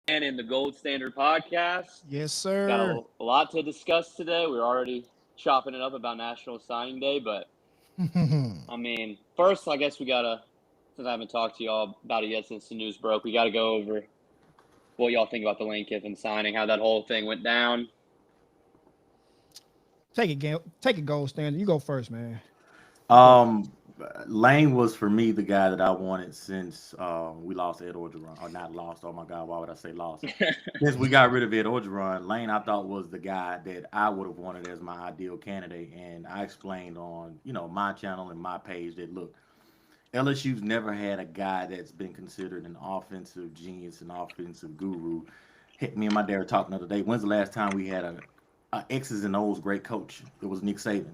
in the Gold Standard podcast. Yes, Got sir. a lot to discuss today. We're already chopping it up about National Signing Day, but I mean, first, I guess we gotta, since I haven't talked to y'all about it yet since the news broke, we gotta go over what y'all think about the Lane Kiffin signing, how that whole thing went down. Take it, gold standard. You go first, man. You go. Um, Lane was for me the guy that I wanted since we lost Ed Orgeron, or not lost. Oh my God, why would I say lost? Since we got rid of Ed Orgeron, Lane I thought was the guy that I would have wanted as my ideal candidate, and I explained on my channel and my page that look, LSU's never had a guy that's been considered an offensive genius, an offensive guru. Me and my dad were talking the other day. When's the last time we had a X's and O's great coach? It was Nick Saban.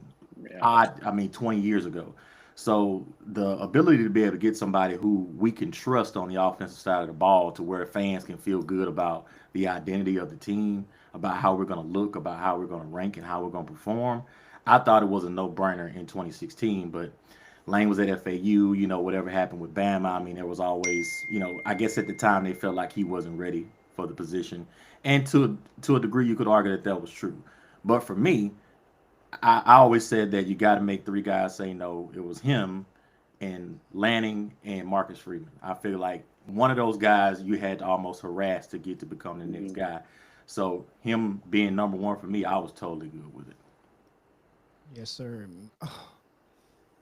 Yeah. I mean, 20 years ago. So the ability to be able to get somebody who we can trust on the offensive side of the ball to where fans can feel good about the identity of the team, about how we're going to look, about how we're going to rank, and how we're going to perform. I thought it was a no-brainer in 2016, but Lane was at FAU. Whatever happened with Bama, I mean, there was always, I guess at the time they felt like he wasn't ready for the position, and to a degree, you could argue that that was true. But for me, I always said that you got to make three guys say no. It was him and Lanning and Marcus Freeman. I feel like one of those guys you had to almost harass to get to become the next guy. So him being number one for me, I was totally good with it. Yes, sir.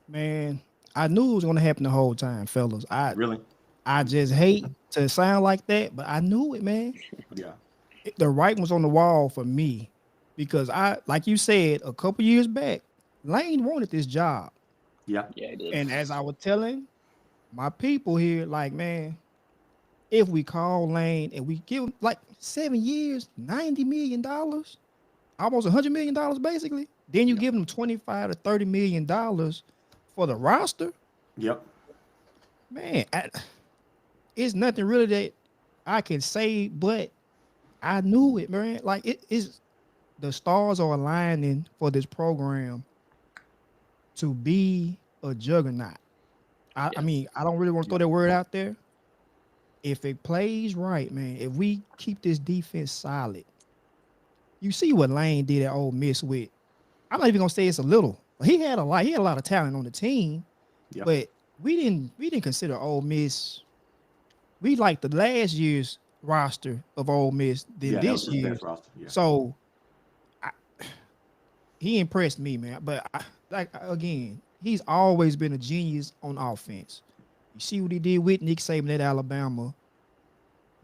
Man, I knew it was gonna happen the whole time, fellas. I Really? I just hate to sound like that, but I knew it, man. Yeah. The writing was on the wall for me because like you said, a couple years back, Lane wanted this job, Yeah. Yeah, I did. and as I was telling my people here, like, man, if we call Lane and we give him like 7 years, $90 million, almost $100 million, basically, then you Yeah. give him 25 to 30 million for the roster, Yep. man. It's nothing really that I can say, but I knew it, man. Like it is, the stars are aligning for this program to be a juggernaut. I Yeah. mean, I don't really want to throw Yep. that word out there. If it plays right, man, if we keep this defense solid, you see what Lane did at Ole Miss with. I'm not even gonna say it's a little. He had a lot. He had a lot of talent on the team, Yep. but we didn't consider Ole Miss. We like the last year's roster of Ole Miss than Yeah. That was this his year. best roster. Yeah. So I, he impressed me, man. But like again, he's always been a genius on offense. You see what he did with Nick Saban at Alabama.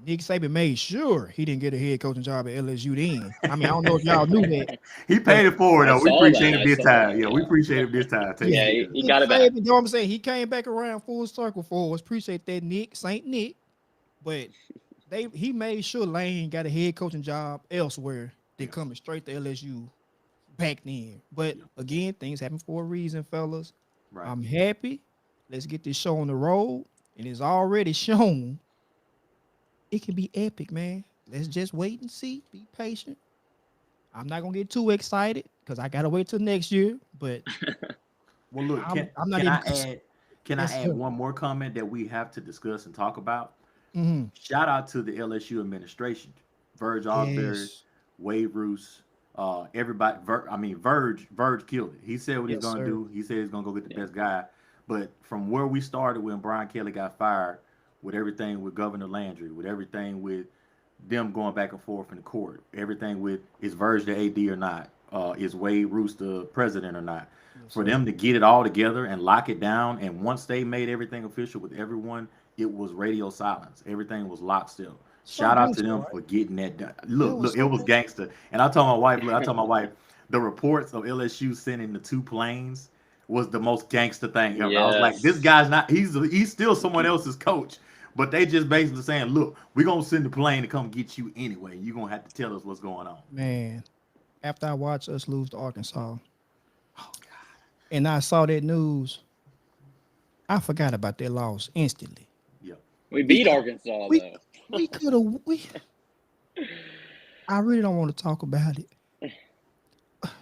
Nick Saban made sure he didn't get a head coaching job at LSU then. I mean, I don't know if y'all knew that, He but paid it forward I though. We saw that. appreciate him I this saw time. that. Yeah, we Yeah. appreciate him this time. Taking Yeah, care he, of he Nick got it back. Saban, you know what I'm saying? He came back around full circle for us. Appreciate that, Nick, Saint Nick. But he made sure Lane got a head coaching job elsewhere than Yes. coming straight to LSU back then. But Yeah. again, things happen for a reason, fellas. Right. I'm happy. Let's get this show on the road. And it's already shown it can be epic, man. Let's just wait and see. Be patient. I'm not gonna get too excited because I gotta wait till next year. But Well, look, I'm not can even I add can I yes, add sir. one more comment that we have to discuss and talk about? Hmm. Shout out to the LSU administration, Verge Osbury, Yes. Wade Roos, everybody. Verge killed it. He said what he's Yes, gonna sir. do. He said he's gonna go get the Yeah. best guy. But from where we started when Brian Kelly got fired, with everything with Governor Landry, with everything with them going back and forth in the court, everything with is Verge the AD or not, is Wade Roos the president or not, Yes, for sir. them to get it all together and lock it down, and once they made everything official with everyone, it was radio silence. Everything was locked still. So Shout out to gangster, them right? for getting that done. That Look, was look, it so was gangster. gangster. And I told my wife, look, I told my wife, the reports of LSU sending the two planes was the most gangster thing ever. I was like, this Yes. guy's not, he's still someone else's coach. But they just basically saying, look, we're gonna send the plane to come get you anyway. You're gonna have to tell us what's going on. Man, after I watched us lose to Arkansas Oh God. and I saw that news, I forgot about that loss instantly. Yep. We We beat could Arkansas we though. we could have we I really don't want to talk about it.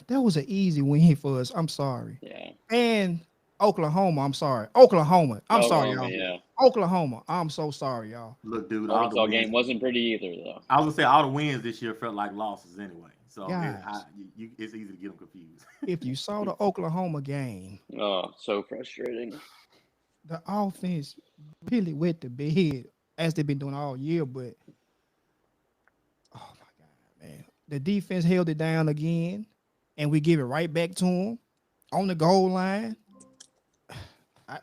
That was an easy win for us. I'm sorry. Yeah. And Oklahoma, I'm sorry. Oklahoma. I'm sorry, Oklahoma. y'all. Yeah. Oklahoma. I'm so sorry, y'all. Look, dude, all the Arkansas game wins. wasn't pretty either, though. I was gonna say all the wins this year felt like losses anyway. So Guys, it's easy to get them confused. if you saw the Oklahoma game, Oh, so frustrating. the offense really wet the bed as they've been doing all year. But oh my God, man, the defense held it down again, and we give it right back to them on the goal line. I,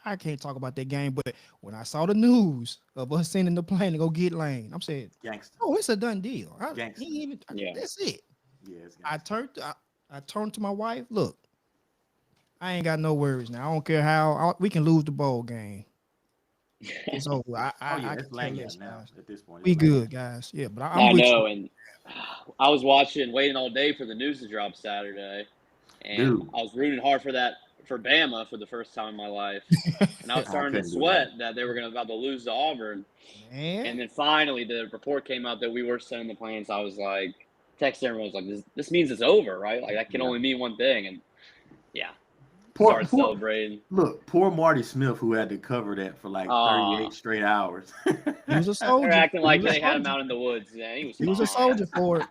I can't talk about that game, but when I saw the news of us sending the plane to go get Lane, I'm saying, Gangster. "Oh, it's a done deal." Gangster. Yeah. That's it. Yeah, it's I gangster. turned to my wife. Look, I ain't got no worries now. I don't care how we can lose the bowl game. It's over. Oh yeah, I it's can care lanyard less, now guys. at this point. We It's lanyard. good, guys. Yeah, but I'm I with know, you. and I was waiting all day for the news to drop Saturday, and Dude. I was rooting hard for Bama for the first time in my life, and I was I starting to couldn't do sweat that they were about to lose to Auburn, and Man, then finally the report came out that we were sending the planes. I was like, text everyone, was like, this means it's over, right? Like that can Yeah. only mean one thing, and yeah, Poor, started poor, celebrating. look, poor Marty Smith who had to cover that for like 38 straight hours. he was a They're soldier. acting He like was a they had him soldier. out in the woods. Yeah, he was He was a fine. soldier for it.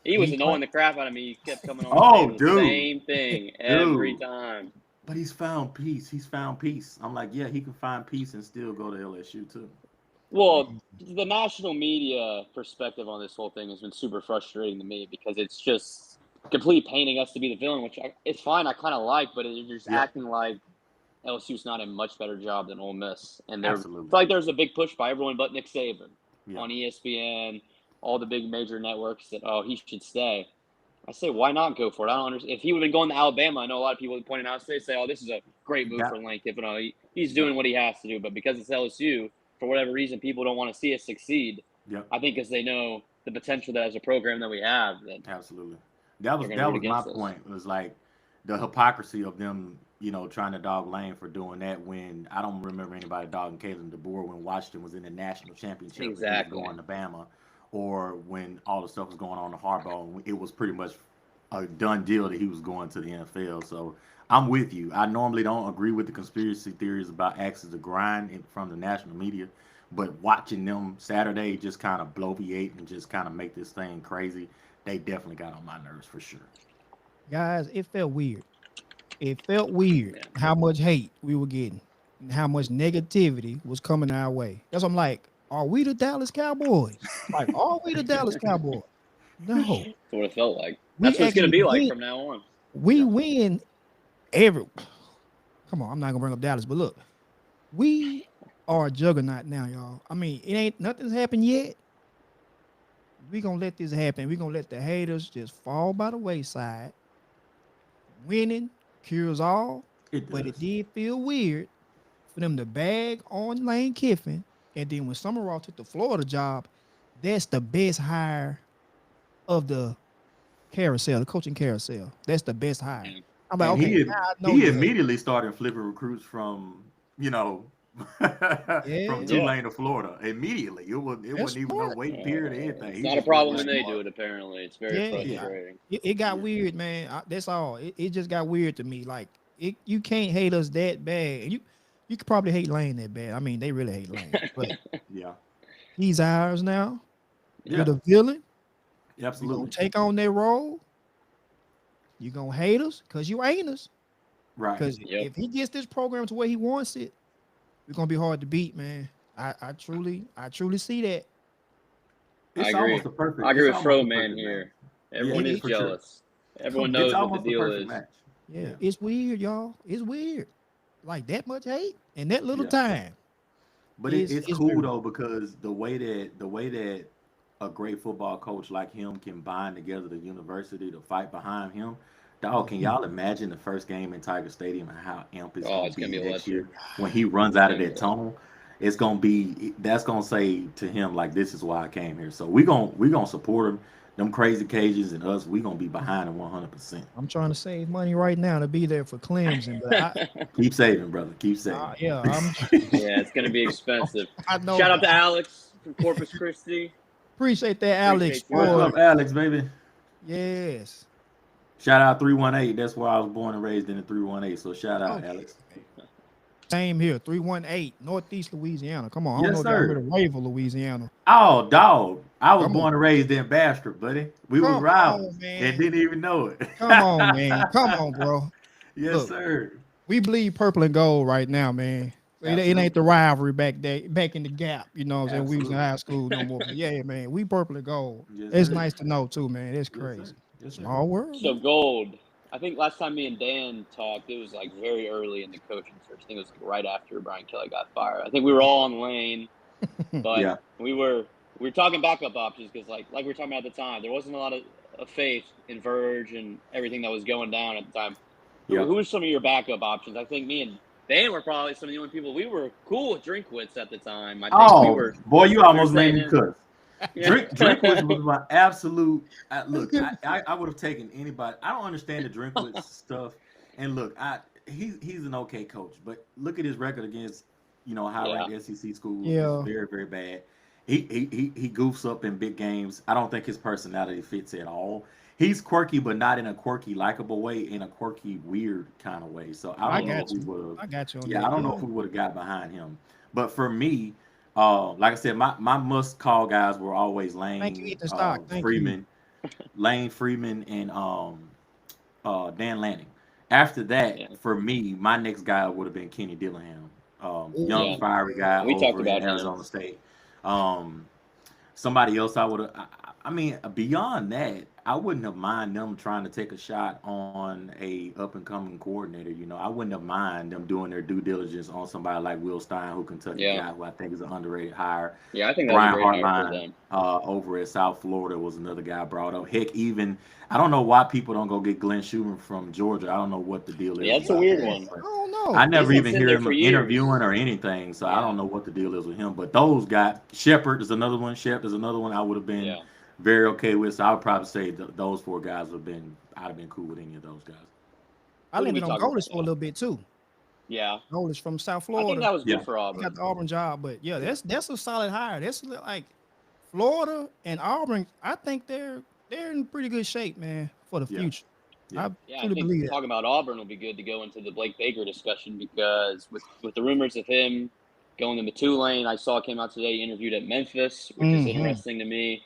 He was He annoying caught- the crap out of me. He kept coming on Oh, saying the dude. same thing every Dude. time. But he's found peace. He's found peace. I'm like, yeah, he can find peace and still go to LSU too. Well, the national media perspective on this whole thing has been super frustrating to me because it's just completely painting us to be the villain, which it's fine. I kind of like, but they're just Yeah. acting like LSU's not a much better job than Ole Miss, and Absolutely. it's like there's a big push by everyone but Nick Saban Yeah. on ESPN, all the big major networks that he should stay. I say, why not go for it? I don't understand. If he would have been going to Alabama, I know a lot of people pointing out say, oh, this is a great move for Lane Kiffin. He's doing what he has to do, but because it's LSU, for whatever reason, people don't want to see us succeed. Yep. I think because they know the potential that as a program that we have. Absolutely. That was they're gonna root my against us. point. It was like the hypocrisy of them, trying to dog Lane for doing that when I don't remember anybody dogging Kalen DeBoer when Washington was in the national championship and he was Exactly. going to Bama, or when all the stuff was going on in Harbaugh and it was pretty much a done deal that he was going to the NFL. So I'm with you. I normally don't agree with the conspiracy theories about axes of grind from the national media, but watching them Saturday just kind of bloviate and just kind of make this thing crazy, they definitely got on my nerves for sure. Guys, it felt weird. It felt weird how much hate we were getting and how much negativity was coming our way. That's what I'm like, are we the Dallas Cowboys? Like, are we the Dallas Cowboys? No. That's what it felt like. That's what it's going to be like from now on. We win every. Come on, I'm not going to bring up Dallas, but look, we are a juggernaut now, y'all. I mean, nothing's happened yet. We're going to let this happen. We're going to let the haters just fall by the wayside. Winning cures all, but it did feel weird for them to bag on Lane Kiffin. And then when Summerall took the Florida job, that's the best hire of the carousel, the coaching carousel. That's the best hire. I'm like, and he immediately started flipping recruits from, from Tulane to Florida immediately. It wasn't even no waiting period or anything. It's not a problem when they do it. Apparently, it's very frustrating. It got weird, man. That's all. It just got weird to me. Like you can't hate us that bad, and you could probably hate Lane that bad. I mean, they really hate Lane, but he's ours now. You're the villain. Absolutely. You're gonna take on that role. You're gonna hate us because you ain't us. Right. Because if he gets this program to where he wants it, we're gonna be hard to beat, man. I truly see that. I agree. I agree with Fro Man here. Everyone is jealous. Sure. Everyone knows what the deal is. Yeah, it's weird, y'all. It's weird. Like that much hate in that little time. But it's cool weird. Though, because the way that a great football coach like him can bind together the university to fight behind him. Dog, can y'all imagine the first game in Tiger Stadium and how amped it's going to be next year when he runs out of that tunnel? That's going to say to him, like, this is why I came here. So we're gonna support him. Them crazy Cajuns and us, we're going to be behind him 100%. I'm trying to save money right now to be there for Clemson. But keep saving, brother. Keep saving. It's going to be expensive. I know. Shout out to Alex from Corpus Christi. Appreciate that, Alex. What's up, Alex, baby? Yes. Shout out 318. That's where I was born and raised in the 318. So shout out, Alex. Same here, 318, Northeast Louisiana. Come on, I don't know Yes, if y'all heard sir. of Rayville, Louisiana. Oh, dog. I was Come on, born and raised in Bastrop, buddy. We was come rivals on, and man. didn't even know it. Come on, man. Come on, bro. Yes, Look, sir. we bleed purple and gold right now, man. It ain't Absolutely. the rivalry back in the gap. You know what I'm saying? We was in Absolutely. high school no more. But yeah, man, we purple and gold. Yes, It's sir. nice to know too, man. It's Yes, sir. crazy. Yes, sir. Small world, So man. gold. I think last time me and Dan talked, it was like very early in the coaching search. I think it was like right after Brian Kelly got fired. I think we were all on Lane, but Yeah. we were talking backup options because like we were talking about at the time, there wasn't a lot of faith in Verge and everything that was going down at the time. Yeah. Who were some of your backup options? I think me and Dan were probably some of the only people we were cool with Drinkwitz at the time. I think Oh, boy, you we were almost made saying me him. cuss. Yeah. Drinkwitz was my absolute. Look, I would have taken anybody. I don't understand the Drinkwitz stuff. And look, he's an okay coach, but look at his record against high Yeah. ranked SEC schools. It's Yeah. very very bad. He goofs up in big games. I don't think his personality fits at all. He's quirky, but not in a quirky, likable way. In a quirky, weird kind of way. So I I don't know if got we you. would have. I got you on Yeah, I that. don't know Yeah. if we would have got behind him. But for me, like I said, my must call guys were always Thank you, Lane, Ethan Stock. Thank you. Freeman, and Dan Lanning. After that, Yeah. for me, my next guy would have been Kenny Dillingham, young Yeah. Ooh, fiery guy We talked over in about him. Arizona State. Um, Somebody else I would have. I mean, beyond that, I wouldn't have mind them trying to take a shot on a up and coming coordinator. I wouldn't have mind them doing their due diligence on somebody like Will Stein, who Kentucky Yeah. guy, who I think is an underrated hire. Yeah, I think that was a Brian great hire for Hartline them. over at South Florida was another guy I brought up. Heck, even I don't know why people don't go get Glenn Schumann from Georgia. I don't know what the deal Yeah, is it's a about weird that. one. I But don't I know. He's never been even sitting hear there him for interviewing years. or anything, so I don't Yeah. know what the deal is with him. But those guys, Shepard is another one. Shep is another one I would have been Yeah. very okay with. So I would probably say those four guys would have been. I'd have been cool with any of those guys. I Who did we landed on talk about? Golders for a little bit too. Yeah. Golders from South I think Florida. that was Yeah, good for He got Auburn. the Auburn job, but yeah, yeah, that's a solid hire. That's like Florida and Auburn. I think they're in pretty good shape, man, for the yeah, future. yeah, I Yeah, I truly think believe that. talking about Auburn will be good to go into the Blake Baker discussion because with the rumors of him going into Tulane, I saw it came out today, he interviewed at Memphis, which is Hmm. interesting to me.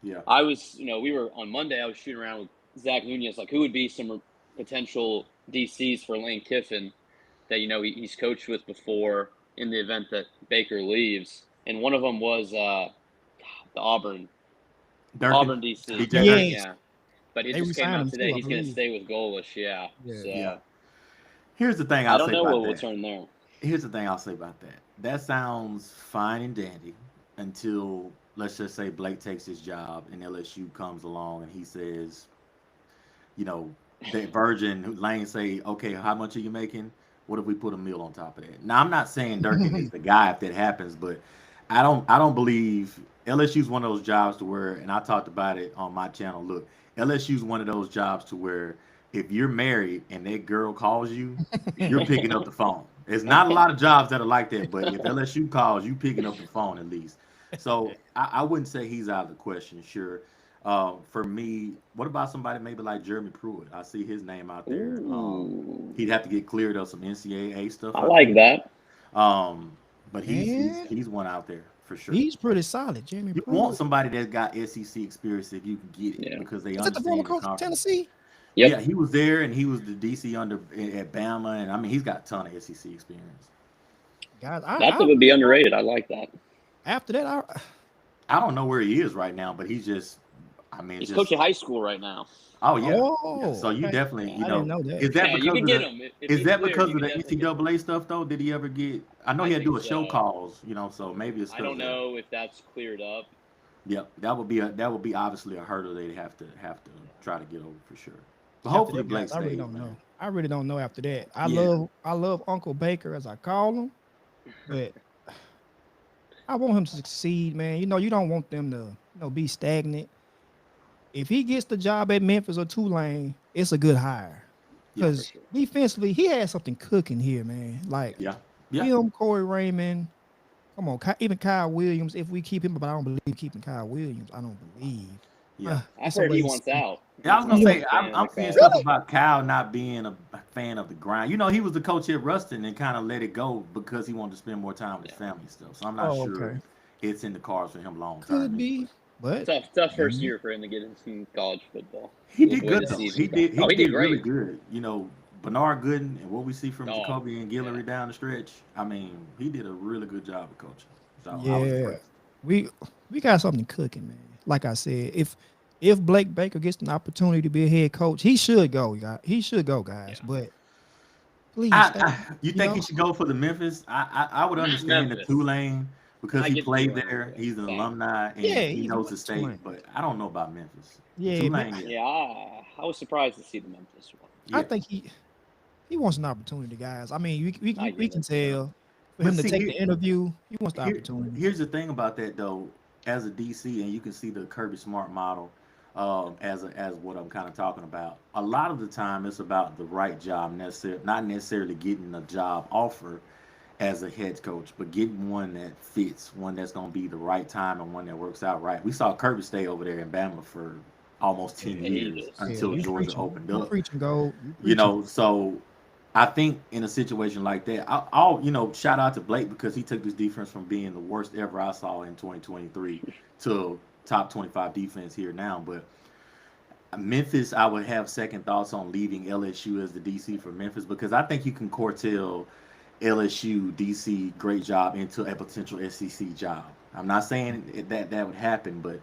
yeah. I was, we were on Monday, I was shooting around with Zach Nunez, like who would be some potential DCs for Lane Kiffin that, he's coached with before in the event that Baker leaves. And one of them was the Durkin, Auburn DC. DJ Durkin, Durkin. Yes, yeah. But it they just came resigned out him today. too, I He's going to believe. stay with Golish. Yeah. Yeah. Yeah. So Here's the thing I I'll don't say know about what will that. turn there. Here's the thing I'll say about that. That sounds fine and dandy until let's just say Blake takes his job and LSU comes along and he says, you know, that Virgin Lane say, okay, how much are you making? What if we put a meal on top of that? Now I'm not saying Durkin is the guy if that happens, but I don't believe LSU's one of those jobs to where, and I talked about it on my channel. Look, LSU's one of those jobs to where if you're married and that girl calls you, you're picking up the phone. There's not a lot of jobs that are like that, but if LSU calls, you picking up the phone at least. So I wouldn't say he's out of the question. Sure, for me, what about somebody maybe like Jeremy Pruitt? I see his name out there. Ooh, He'd have to get cleared of some NCAA stuff, I I like think. that. Um, but he's he's Man, he's one out there for sure. he's pretty solid, Jimmy You want Pruitt. somebody that's got SEC experience if you can get it Yeah. because they Is that the former understand the coach of conference. Tennessee? Yeah, Yep. he was there and he was the DC under at Bama, and I mean he's got a ton of SEC experience. Guys, That I would be really like. underrated. I like that. After that, I don't know where he is right now, but he's just, I mean, He's just coaching high school right now. oh yeah, yeah. oh, So you okay. definitely, I didn't know that. is that Yeah, you because could of get the him if is he's that cleared. because You of could the definitely get him. NCAA stuff though? Did he ever get? I know I he had to think do a show so. calls, so maybe it's I because don't of that. know if that's cleared up. Yep, that would be obviously a hurdle they'd have to try to get over for sure. But After hopefully that, guys, Blake I really stays, don't man. know. I really don't know after that. Yeah, I love Uncle Baker as I call him, but I want him to succeed, man. You don't want them to, be stagnant. If he gets the job at Memphis or Tulane, it's a good hire. yeah, For Because sure. defensively, he has something cooking here, man. Like yeah, yeah. him, Corey Raymond. Come on, even Kyle Williams. If we keep him, but I don't believe keeping Kyle Williams. I don't believe. Yeah. I've heard he wants out. Yeah, I was gonna He's not a say fan of I'm the seeing Cubs. stuff about Kyle not being a fan of the grind. You know, he was the coach at Ruston and kind of let it go because he wanted to spend more time with his family and stuff. So I'm not Oh, sure okay. it's in the cards for him long term Could anyway. be, but Tough first mm, year for him to get into college football. He The did way good the though. season He he did did really great. good. You know, Bernard Gooden and what we see from Oh, Jacoby and yeah. Guillory down the stretch. I mean, he did a really good job of coaching. So I was yeah, impressed. we we got something cooking, man. Like I said, if Blake Baker gets an opportunity to be a head coach, he should go, guys. He should go, Yeah. guys. But please stay. You You think he know, should go for the Memphis? I would understand the Memphis. Tulane because I he get the played Tulane. there. He's an Fine. alumni yeah, and he he's knows went the to state. Tulane. But I don't know about Memphis. Yeah, Tulane, yeah, Yeah, I was surprised to see the Memphis one. I yeah. think he wants an opportunity, guys. I mean, I we get can it. tell for But him to see, take the interview. He wants the here opportunity. here's the thing about that though. As a DC, and you can see the Kirby Smart model as what I'm kind of talking about. A lot of the time, it's about the right job, not necessarily getting a job offer as a head coach, but getting one that fits, one that's going to be the right time and one that works out right. We saw Kirby stay over there in Bama for almost 10 years Ages. Yeah, until Georgia opened you up. preaching, gold. You You preaching. know, so I think in a situation like that, I'll shout out to Blake because he took this defense from being the worst ever I saw in 2023 to top 25 defense here now. But Memphis, I would have second thoughts on leaving LSU as the DC for Memphis because I think you can curtail LSU DC great job into a potential SEC job. I'm not saying that would happen, but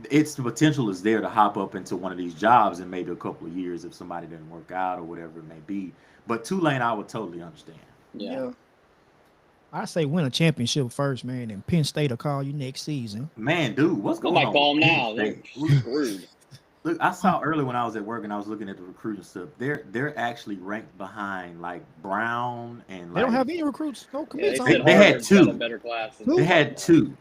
it's the potential is there to hop up into one of these jobs in maybe a couple of years if somebody didn't work out or whatever it may be. But Tulane, I would totally understand. Yeah. Yeah. I say win a championship first, man, and Penn State will call you next season. Man, dude, what's They going might on with call him Penn now. They're State? screwed. Look, I saw early when I was at work and I was looking at the recruiting stuff. They're actually ranked behind like Brown and They don't like have any recruits, no Yeah, they commits. said They had Harvard's got a two. better class than Two? They them. had two,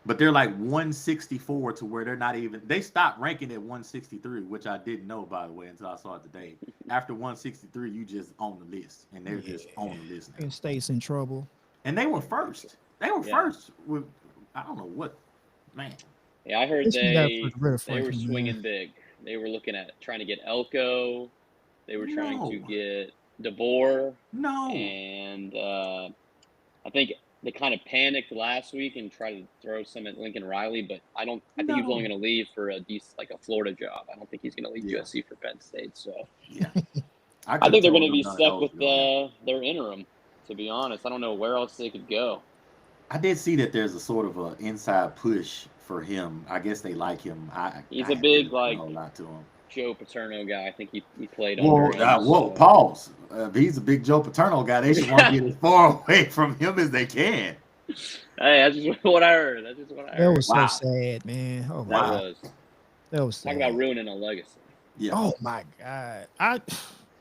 but they're like 164 to where they're not even. They stopped ranking at 163, which I didn't know by the way until I saw it today. After 163, you just on the list, and they're just on the list now. Penn State's in trouble. And they were first. They were Yeah. first with I don't know what man. Yeah, I heard This one got put rid of they were Franklin, swinging man. big. They were looking at trying to get Elko. They were trying to No, get DeBoer, no. and I think they kind of panicked last week and tried to throw some at Lincoln Riley. But I don't. I think he was only No. going to leave for a Florida job. I don't think he's going to leave Yeah, USC for Penn State. So yeah. I I could have think they're going told to them be none of stuck those with to go there. their interim. To be honest, I don't know where else they could go. I did see that there's a sort of a inside push for him. I guess they like him. He's I a big really don't like know a lot to him. Joe Paterno guy. I think he played Whoa, under him. whoa, So pause. If he's a big Joe Paterno guy, they should want to get as far away from him as they can. hey, that's just what I heard. That's just what I That heard. was so Wow, sad, man. Oh my That god, wow. was that was talk about sad. ruining a legacy. Yeah, Oh my god.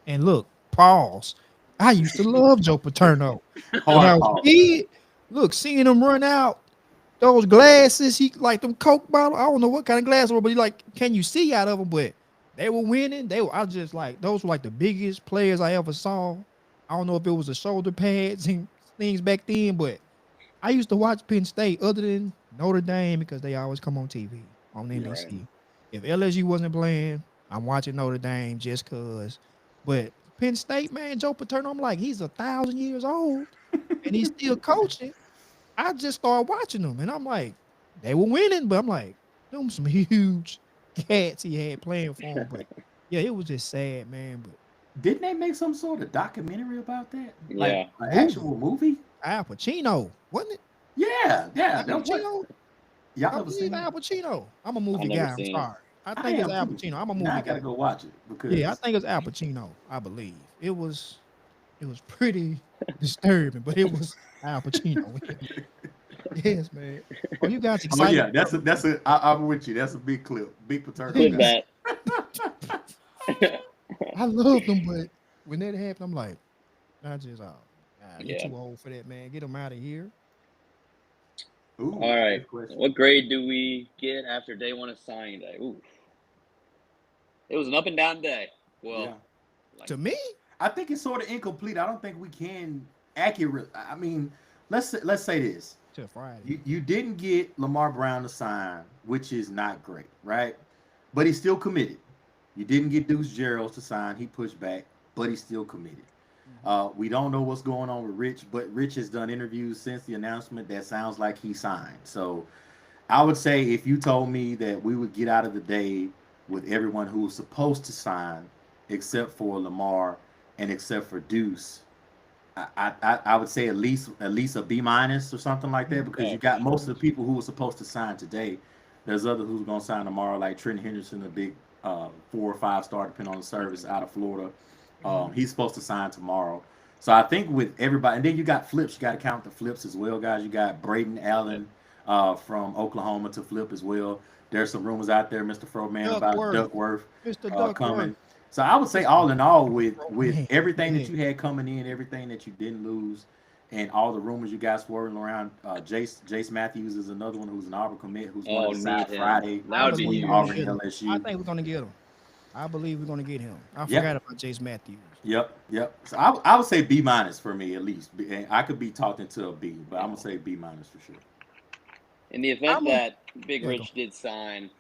And look, pause. I used to love Joe Paterno when I hard was a pause. kid. Look, seeing him run out, those glasses, he like them Coke bottle. I don't know what kind of glasses were, but he like, can you see out of them? But they were winning. I was just like, those were like the biggest players I ever saw. I don't know if it was the shoulder pads and things back then, but I used to watch Penn State other than Notre Dame because they always come on TV on Yeah, Right. NBC. If LSU wasn't playing, I'm watching Notre Dame just cause. But Penn State, man, Joe Paterno, I'm like, he's 1,000 years old and he's still coaching. I just started watching them and I'm like, they were winning, but I'm like, them some huge cats he had playing for him. But yeah, it was just sad, man. But didn't they make some sort of documentary about that? Like Yeah. an movie, actual movie? Al Pacino, wasn't it? Yeah, yeah. Al That what Pacino? y'all I never believe seen it? Al Pacino. I'm a I've movie never guy. I'm seen it. sorry. I I think it's am Al too. Pacino. I'm a Now movie I gotta guy. go watch it Yeah, I because think it's Al Pacino. I believe it was pretty disturbing, but it was Al Pacino. Yes, man. Oh, you guys oh excited? yeah, I'm with you. That's a big clip, big Paterno Good guy. Yes, bet. I love them, but when that happened, I'm like, I just, oh, nah, you Yeah. too old for that, man. Get them out of here. Ooh, All right. good question. What grade do we get after day one of signing day? Ooh, it was an up and down day. Well, Yeah, like To me, I think it's sort of incomplete. I don't think we can accurate. I mean, let's say this. till Friday. You didn't get Lamar Brown to sign, which is not great, right? but he's still committed. You didn't get Deuce Gerald to sign. He pushed back, but he's still committed. We don't know what's going on with Rich, but Rich has done interviews since the announcement that sounds like he signed. So I would say if you told me that we would get out of the day with everyone who was supposed to sign, except for Lamar and except for Deuce, I would say at least a B minus or something like that, because you got most of the people who were supposed to sign today. There's others who's going to sign tomorrow, like Trent Henderson, a big 4 or 5 star, depending on the service, out of Florida. He's supposed to sign tomorrow. So I think with everybody, and then you got flips. You got to count the flips as well, guys. You got Braden Allen from Oklahoma to flip as well. There's some rumors out there, Mr. Froman, about Duckworth coming. So I would say, all in all, with everything that you had coming in, everything that you didn't lose, and all the rumors you guys swirling around, Jace Matthews is another one who's an Auburn commit who's going to decide Friday. That would be huge. Auburn LSU. I think we're going to get him. I believe we're going to get him. I forgot about Jace Matthews. Yep. So I would say B minus for me, at least. I could be talking to a B, but I'm going to say B minus for sure. In the event that Big Rich did sign,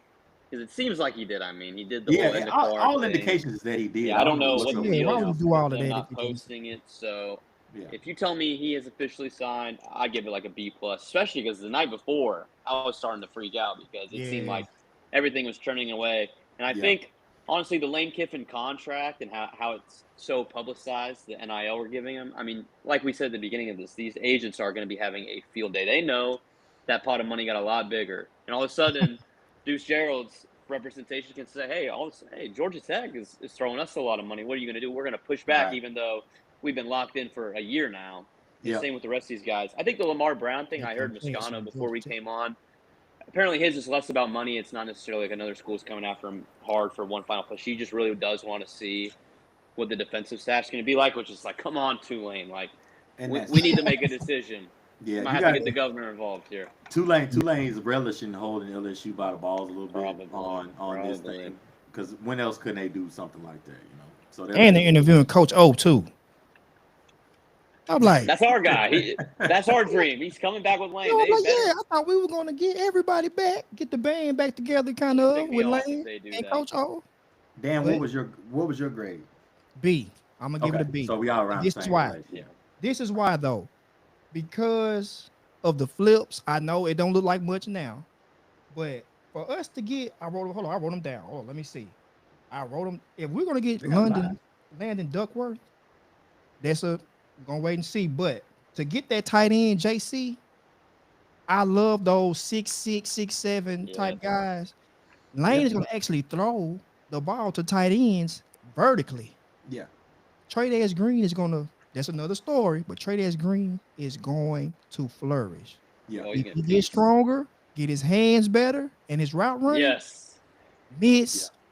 because it seems like he did. I mean, he did the whole all indications that he did. Yeah, I don't know what the deal is. Do all of that not posting it. So if you tell me he has officially signed, I give it like a B plus, especially because the night before I was starting to freak out because it seemed like everything was turning away. And I think honestly, the Lane Kiffin contract and how it's so publicized, the NIL we're giving him. I mean, like we said at the beginning of this, these agents are going to be having a field day. They know that pot of money got a lot bigger, and all of a sudden, Deuce Gerald's representation can say, "Hey, Georgia Tech is throwing us a lot of money. What are you going to do? We're going to push back, even though we've been locked in for a year now." Same with the rest of these guys. I think the Lamar Brown thing, I heard Moscano before we came on. Apparently, his is less about money. It's not necessarily like another school's coming after him hard for one final push. He just really does want to see what the defensive staff's going to be like, which is like, come on, Tulane. Like, we need to make a decision. Yeah, might have to get the governor involved here. Tulane's relishing holding LSU by the balls a little bit on this thing, because when else could they do something like that, you know? So and they're interviewing Coach O too. I'm like, that's our guy. That's our dream. He's coming back with Lane. I thought we were going to get everybody back, get the band back together, kind of with Lane and Coach O. Dan, what was your grade? B. I'm gonna give it a B. So we all around. This is why. This is why though, because of the flips. I know it don't look like much now, but for us to get, I wrote them down. Hold on, let me see. I wrote them. If we're gonna get Landon Duckworth, we're gonna wait and see. But to get that tight end, JC, I love those 6'6", 6'7" type guys. Lane is gonna actually throw the ball to tight ends vertically. Yeah. Tre'Davious Green is gonna. That's another story, but Tre'Davious Green is going to flourish. Yeah. He get stronger, get his hands better, and his route running.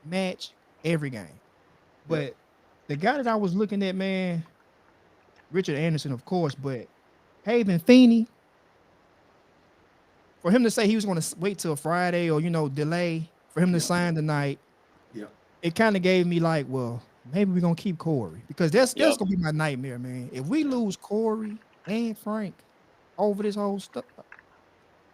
Match every game. But the guy that I was looking at, man, Richard Anderson, of course, but Haven Feeney, for him to say he was going to wait till Friday or, delay for him to sign tonight, it kind of gave me like, well, maybe we're going to keep Corey, because that's going to be my nightmare, man. If we lose Corey and Frank over this whole stuff,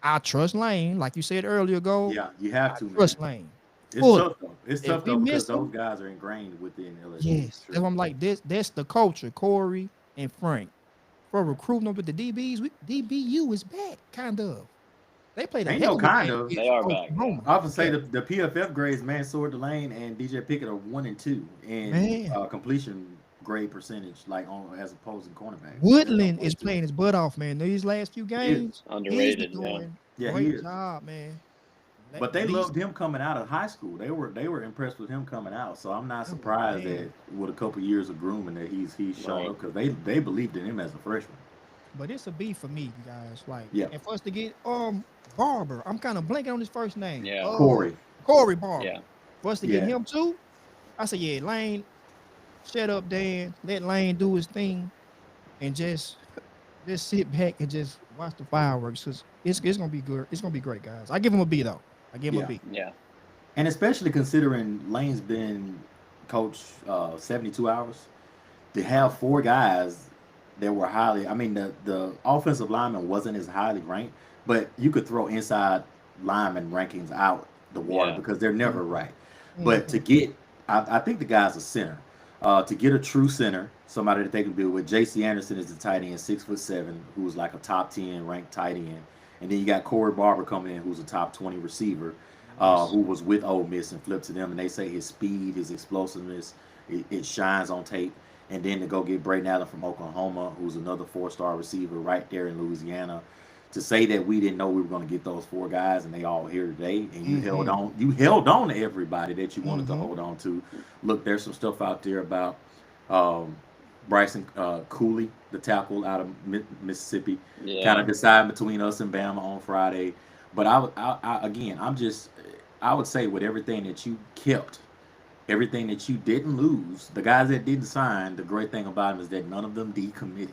I trust Lane, like you said earlier ago. Yeah, you have to trust Lane. It's tough though, because those guys are ingrained within LSU. Yes, and I'm like, that's the culture, Corey and Frank. For recruiting them with the DBs, DBU is back, kind of. They played a hell of a game. They are back. I have to say the PFF grades, man, Sword Delane and DJ Pickett are 1 and 2 in completion grade percentage, like as opposing cornerback. Woodland is playing his butt off, man. These last few games, underrated. Great job, man. But they loved him coming out of high school. They were impressed with him coming out. So I'm not surprised that with a couple years of grooming that he's shown up, because they believed in him as a freshman. But it's a B for me, guys. And for us to get Barber, I'm kind of blanking on his first name. Corey Barber. Yeah. For us to get him too, I said, Lane, shut up, Dan. Let Lane do his thing, and just sit back and just watch the fireworks. Cause it's gonna be good. It's gonna be great, guys. I give him a B though. I give him a B. Yeah. And especially considering Lane's been coached 72 hours, to have 4 guys that were highly, I mean, the offensive lineman wasn't as highly ranked, but you could throw inside lineman rankings out the water because they're never right. But to Mhm. get, I think the guy's a center. To get a true center, somebody that they can build with. J.C. Anderson is the tight end, 6'7", who's like a top 10 ranked tight end. And then you got Corey Barber coming in, who's a top 20 receiver, Yes. who was with Ole Miss and flipped to them. And they say his speed, his explosiveness, it shines on tape. And then to go get Braden Allen from Oklahoma, who's another 4-star receiver right there in Louisiana. To say that we didn't know we were going to get those 4 guys and they all here today, and Mm-hmm. you held on to everybody that you wanted to Mm-hmm. hold on to. Look, there's some stuff out there about um, Bryson Cooley, the tackle out of Mississippi, kind Yeah. of deciding between us and Bama on Friday. But again, I would say with everything that you kept, everything that you didn't lose, the guys that didn't sign, the great thing about them is that none of them decommitted.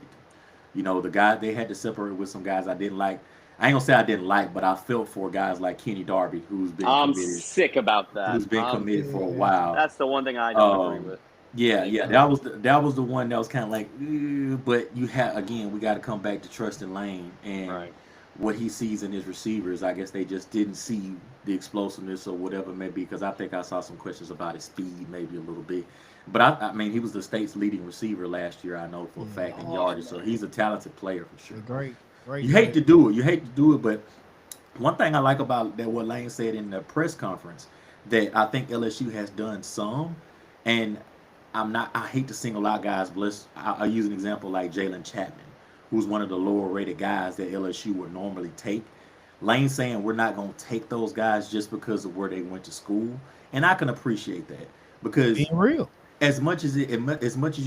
You know, the guy they had to separate with some guys I didn't like. I ain't gonna say I didn't like, but I felt for guys like Kenny Darby, I'm sick about that. who's been committed for a Yeah. while. That's the one thing I don't agree Um, with. yeah, Kenny yeah, Darby. that was the one that was kind of like, but you have again, we got to come back to trusting Lane and Right. what he sees in his receivers. I guess they just didn't see the explosiveness or whatever it may be. Because I think I saw some questions about his speed, maybe a little bit. But I mean, he was the state's leading receiver last year. I know for a Yeah. fact in Oh yardage, so man. he's a talented player for sure. A great, great You hate player. to do it. You hate to do it, but one thing I like about that what Lane said in the press conference that I think LSU has done some, and I'm not. I hate to single out guys, but I use an example like Jalen Chapman, who's one of the lower rated guys that LSU would normally take. Lane saying we're not going to take those guys just because of where they went to school, and I can appreciate that because Being real. as much as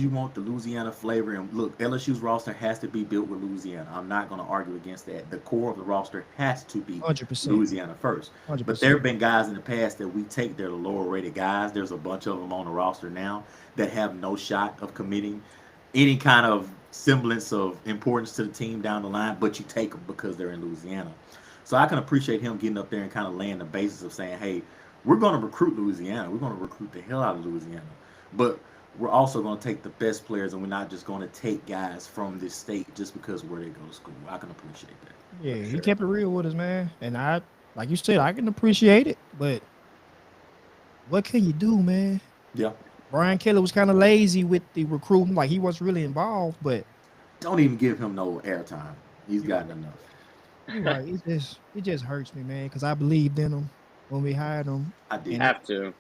you want the Louisiana flavor, and look, LSU's roster has to be built with Louisiana. I'm not going to argue against that. The core of the roster has to be 100%. Louisiana first. But there 100%. have been guys in the past that we take that are lower rated guys. There's a bunch of them on the roster now that have no shot of committing any kind of semblance of importance to the team down the line, but you take them because they're in Louisiana. So I can appreciate him getting up there and kind of laying the basis of saying, hey, we're going to recruit Louisiana. We're going to recruit the hell out of Louisiana. But we're also going to take the best players, and we're not just going to take guys from this state just because where they go to school. I can appreciate that Yeah, for he sure. kept it real with us, man. And I, like you said, I can appreciate it. But what can you do, man? Yeah. Brian Kelly was kind of lazy with the recruiting. Like he wasn't really involved. But Don't even give him no airtime. He's you're gotten right. enough. You're right. It just hurts me, man, because I believed in him when we hired him, I did. and Have to.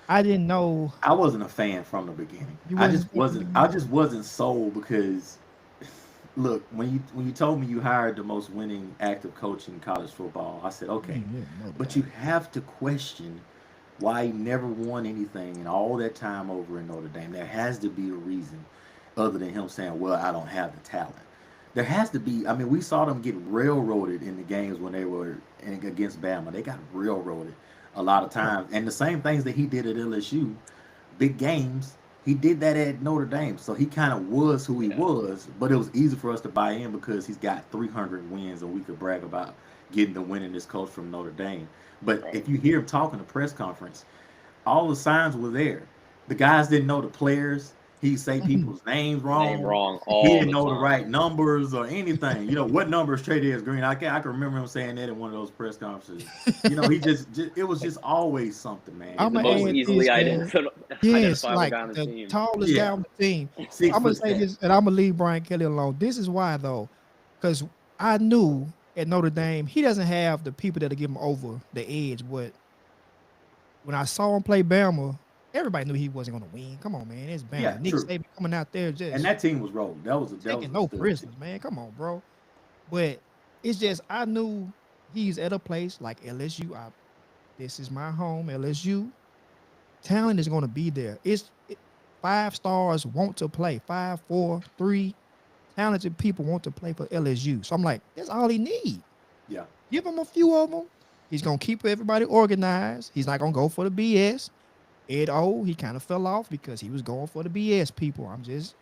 I didn't know I wasn't a fan from the beginning. you wasn't a fan from the I beginning. just wasn't sold because look, when you told me you hired the most winning active coach in college football, I said, You okay. ain't really know the But you game. have to question why he never won anything in all that time over in Notre Dame. There has to be a reason other than him saying, well, I don't have the talent. There has to be. I mean, we saw them get railroaded in the games when they were against Bama. They got railroaded a lot of Yeah. times. And the same things that he did at LSU, big games, he did that at Notre Dame. So he kind of was who he Yeah. was, but it was easy for us to buy in because he's got 300 wins and we could brag about getting the winningest coach from Notre Dame. But Right. if you hear him talk in the press conference, all the signs were there. The guys didn't know the players. He say people's names Name wrong. wrong He all didn't the know the time. right numbers or anything. You know what number is Trey Green? I can remember him saying that in one of those press conferences. You know, he just it was just always something, man. He's I'm It the was gonna most add always something. easily this, man. Yes, identifiable like guy on the the team. tallest guy Yeah, on the team. six I'm gonna foot say seven. this, and I'm gonna leave Brian Kelly alone. This is why, though, because I knew at Notre Dame he doesn't have the people that'll give him over the edge. But when I saw him play Bama, everybody knew he wasn't gonna win. Come on, man, it's Yeah, Bama. Nick true. Saban coming out there And just that team was rolling. That was taking a no stud team. prisoners, man. Come on, bro. But it's just I knew he's at a place like LSU. This is my home, LSU. Talent is going to be there. Five stars want to play. Five, four, three talented people want to play for LSU. So I'm like, that's all he need. Yeah, Give him a few of them. He's gonna keep everybody organized. He's not gonna go for the BS. Ed O, he kind of fell off because he was going for the BS people. I'm just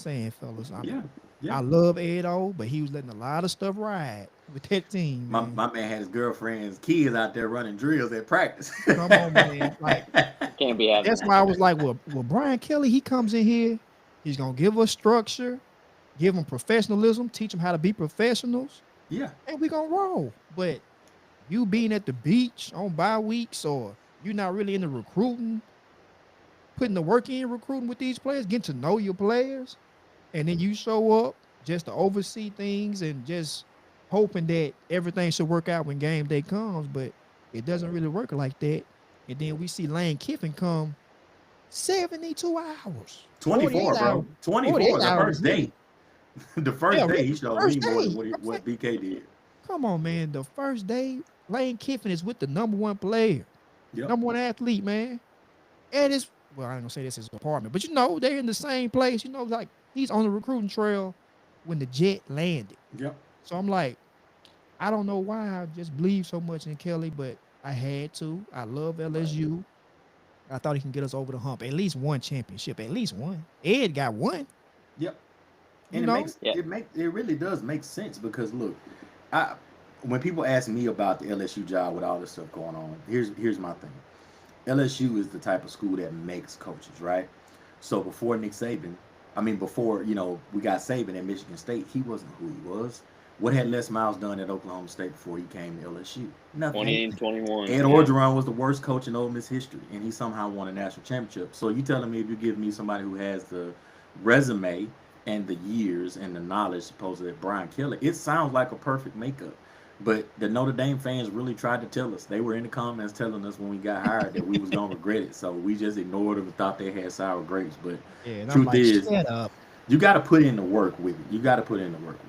saying, fellas. yeah, yeah. I love Ed O, but he was letting a lot of stuff ride with that team, man. My man had his girlfriend's kids out there running drills at practice. Come on, man. Like Can't be having that's that. why I was like, well, Brian Kelly, he comes in here, he's gonna give us structure, give them professionalism, teach them how to be professionals, Yeah, and we gonna roll. But you being at the beach on bye weeks or you're not really into recruiting, putting the work in recruiting with these players, getting to know your players, and then you show up just to oversee things and just hoping that everything should work out when game day comes, but it doesn't really work like that. And then we see Lane Kiffin come 72 hours, 24, 48 bro. hours, 24. 48 The hours, first really. day. The first Yeah, day really. he showed me First more than day. what BK did. Come on, man. The first day, Lane Kiffin is with the number one player, Yep. number one athlete, man. At his, well, I ain't gonna say this is his apartment, but they're in the same place. Like he's on the recruiting trail when the jet landed. Yep. So I'm like, I don't know why I just believe so much in Kelly, but I had to. I love LSU. I thought he can get us over the hump. At least one championship. At least one. Ed got one. Yep. You And know? Yeah. it really does make sense because look, I when people ask me about the LSU job with all this stuff going on, here's my thing. LSU is the type of school that makes coaches, right? So before Nick Saban, before we got Saban at Michigan State, he wasn't who he was. What had Les Miles done at Oklahoma State before he came to LSU? Nothing. 2021. Ed Orgeron was the worst coach in Ole Miss history, and he somehow won a national championship. So you telling me if you give me somebody who has the resume and the years and the knowledge, supposedly Brian Kelly, it sounds like a perfect makeup. But the Notre Dame fans really tried to tell us. They were in the comments telling us when we got hired that we was gonna regret it. So we just ignored them and thought they had sour grapes. But Yeah, and I'm truth like, is, shut up. you got to put in the work with it. You got to put in the work with it.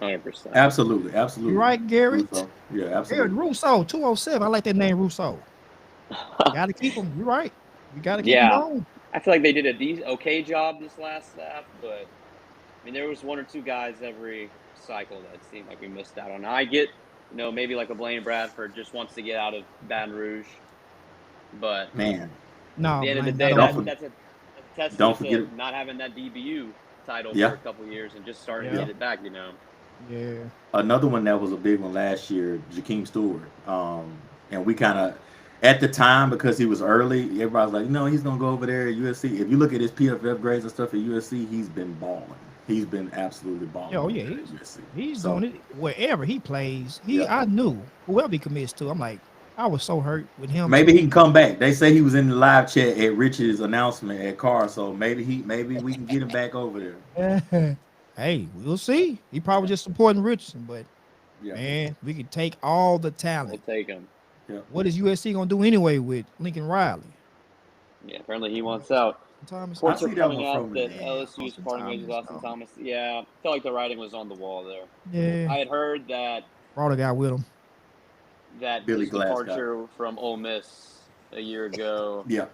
100%. Absolutely, absolutely. You right, Garrett? Russo. Yeah, Garrett absolutely. Russo, 207. I like that name, Russo. Gotta keep him. You're right. You gotta keep him Yeah. going. I feel like they did a okay job this last staff, but there was one or two guys every cycle that seemed like we missed out on. I get, maybe like a Blaine Bradford just wants to get out of Baton Rouge, but Man, No, at the end of the man, day, Don't that's a testament don't forget to not having that DBU title Yeah. for a couple of years and just starting Yeah. to get it back. Yeah. another one that was a big one last year, Jakeem Stewart. And we kind of, at the time, because he was early, everybody was like, no, he's going to go over there at USC. If you look at his PFF grades and stuff at USC, he's been balling. He's been absolutely balling. Oh, yeah, over there at USC. He's So, doing it wherever he plays. Yeah. I knew whoever he commits to. I'm like, I was so hurt with him. maybe he can come back. They say he was in the live chat at Rich's announcement at Carr, so maybe we can get him back over there. Hey, we'll see. He probably just supporting Richardson, but Yeah. man, we could take all the We'll talent. take him. What is USC gonna do anyway with Lincoln Riley? Yeah, apparently he wants out. Thomas. I Reports see are that coming one out from that me. LSU is Austin parting ways with Thomas, Austin no. Thomas. Yeah, I felt like the writing was on the wall there. Yeah, I had heard that brought a guy with him. Billy his Glass departure from Ole Miss a year ago, Yeah.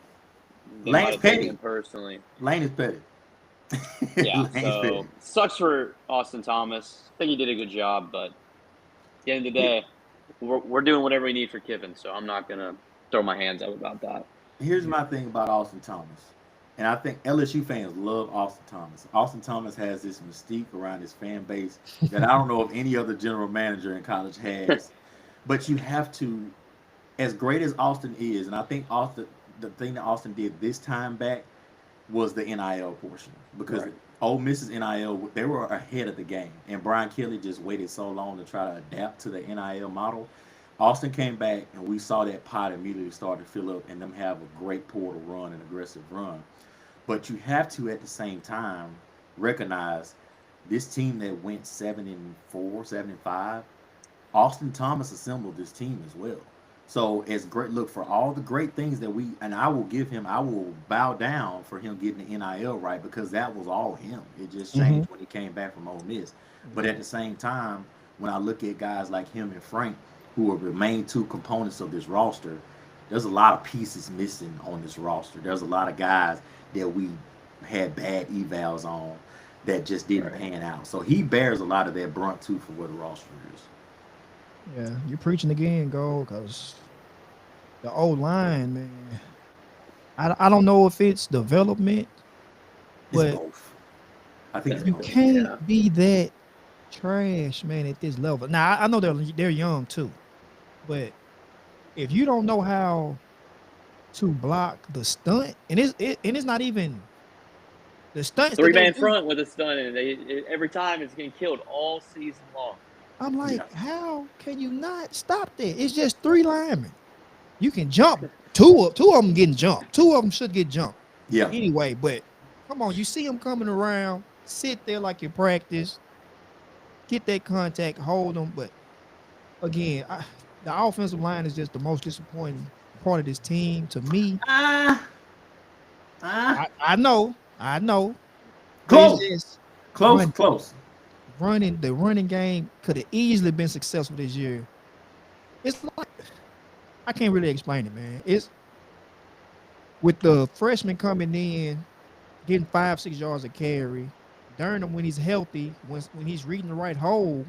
they Lane's might have taken petty. him personally. Lane is petty. Yeah, Lane's so petty. sucks for Austin Thomas. I think he did a good job, but at the end of the day, we're doing whatever we need for Kiffin, so I'm not going to throw my hands up about that. Here's my thing about Austin Thomas. And I think LSU fans love Austin Thomas. Austin Thomas has this mystique around his fan base that I don't know if any other general manager in college has. But you have to, as great as Austin is, and I think the thing that Austin did this time back was the NIL portion. Because Right. Ole Miss's NIL, they were ahead of the game. And Brian Kelly just waited so long to try to adapt to the NIL model. Austin came back, and we saw that pot immediately start to fill up and them have a great portal run, an aggressive run. But you have to, at the same time, recognize this team that went 7-4, 7-5. Austin Thomas assembled this team as well. So it's great. Look, for all the great things that I will bow down for him getting the NIL right because that was all him. It just changed when he came back from Ole Miss. But at the same time, when I look at guys like him and Frank, who are the main two components of this roster, there's a lot of pieces missing on this roster. There's a lot of guys that we had bad evals on that just didn't pan out. So he bears a lot of that brunt too for what the roster is. Yeah, you're preaching again, Go, because the old line, man. I don't know if it's development, It's but both. I think it's you both. can't be that trash, man, at this level. Now I know they're young too, but if you don't know how to block the stunt, and it's not even the stunts. that they Three-man do, front with a stun, and every time it's getting killed all season long. I'm like, Yeah. how can you not stop that? It's just three linemen. You can jump. Two of them getting jumped. Two of them should get jumped. Yeah. Anyway, but come on, you see them coming around, sit there like you practice, get that contact, hold them. But again, the offensive line is just the most disappointing part of this team to me. I know. Close. It's Close. the running game could have easily been successful this year. It's like I can't really explain it, man. It's with the freshman coming in, getting 5-6 yards a carry. Durham, when he's healthy, when he's reading the right hole,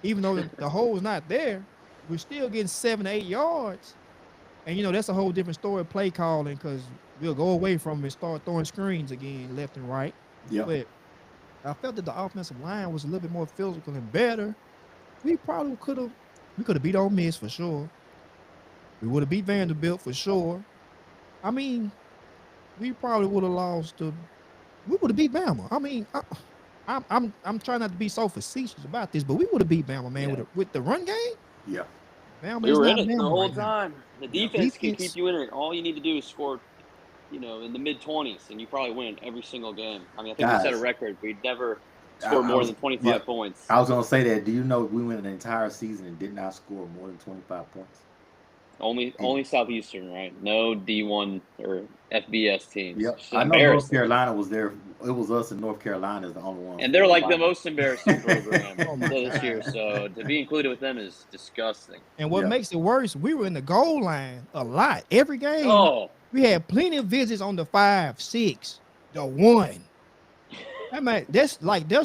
even though the hole is not there, we're still getting 7 to 8 yards. And that's a whole different story of play calling because we'll go away from it and start throwing screens again left and right. Yeah. But I felt that the offensive line was a little bit more physical and better. We probably could have beat Ole Miss for sure. We would have beat Vanderbilt for sure. I mean, we probably would have lost to. We would have beat Bama. I mean, I'm trying not to be so facetious about this, but we would have beat Bama, man, with the run game. Yeah. Bama We is were not in it Bama the whole right now. time. The defense can keep you in it. All you need to do is score, in the mid-20s, and you probably win every single game. I mean, I think we set a record. We'd never score more than 25 points. I was going to say that. Do you know we went an entire season and did not score more than 25 points? Only Southeastern, right? No D1 or FBS teams. Yep. I know North Carolina was there. It was us and North Carolina is the only one. And they're like the most embarrassing program this year. So to be included with them is disgusting. And what makes it worse, we were in the goal line a lot. Every game, we had plenty of visits on the 5, 6, the 1. There's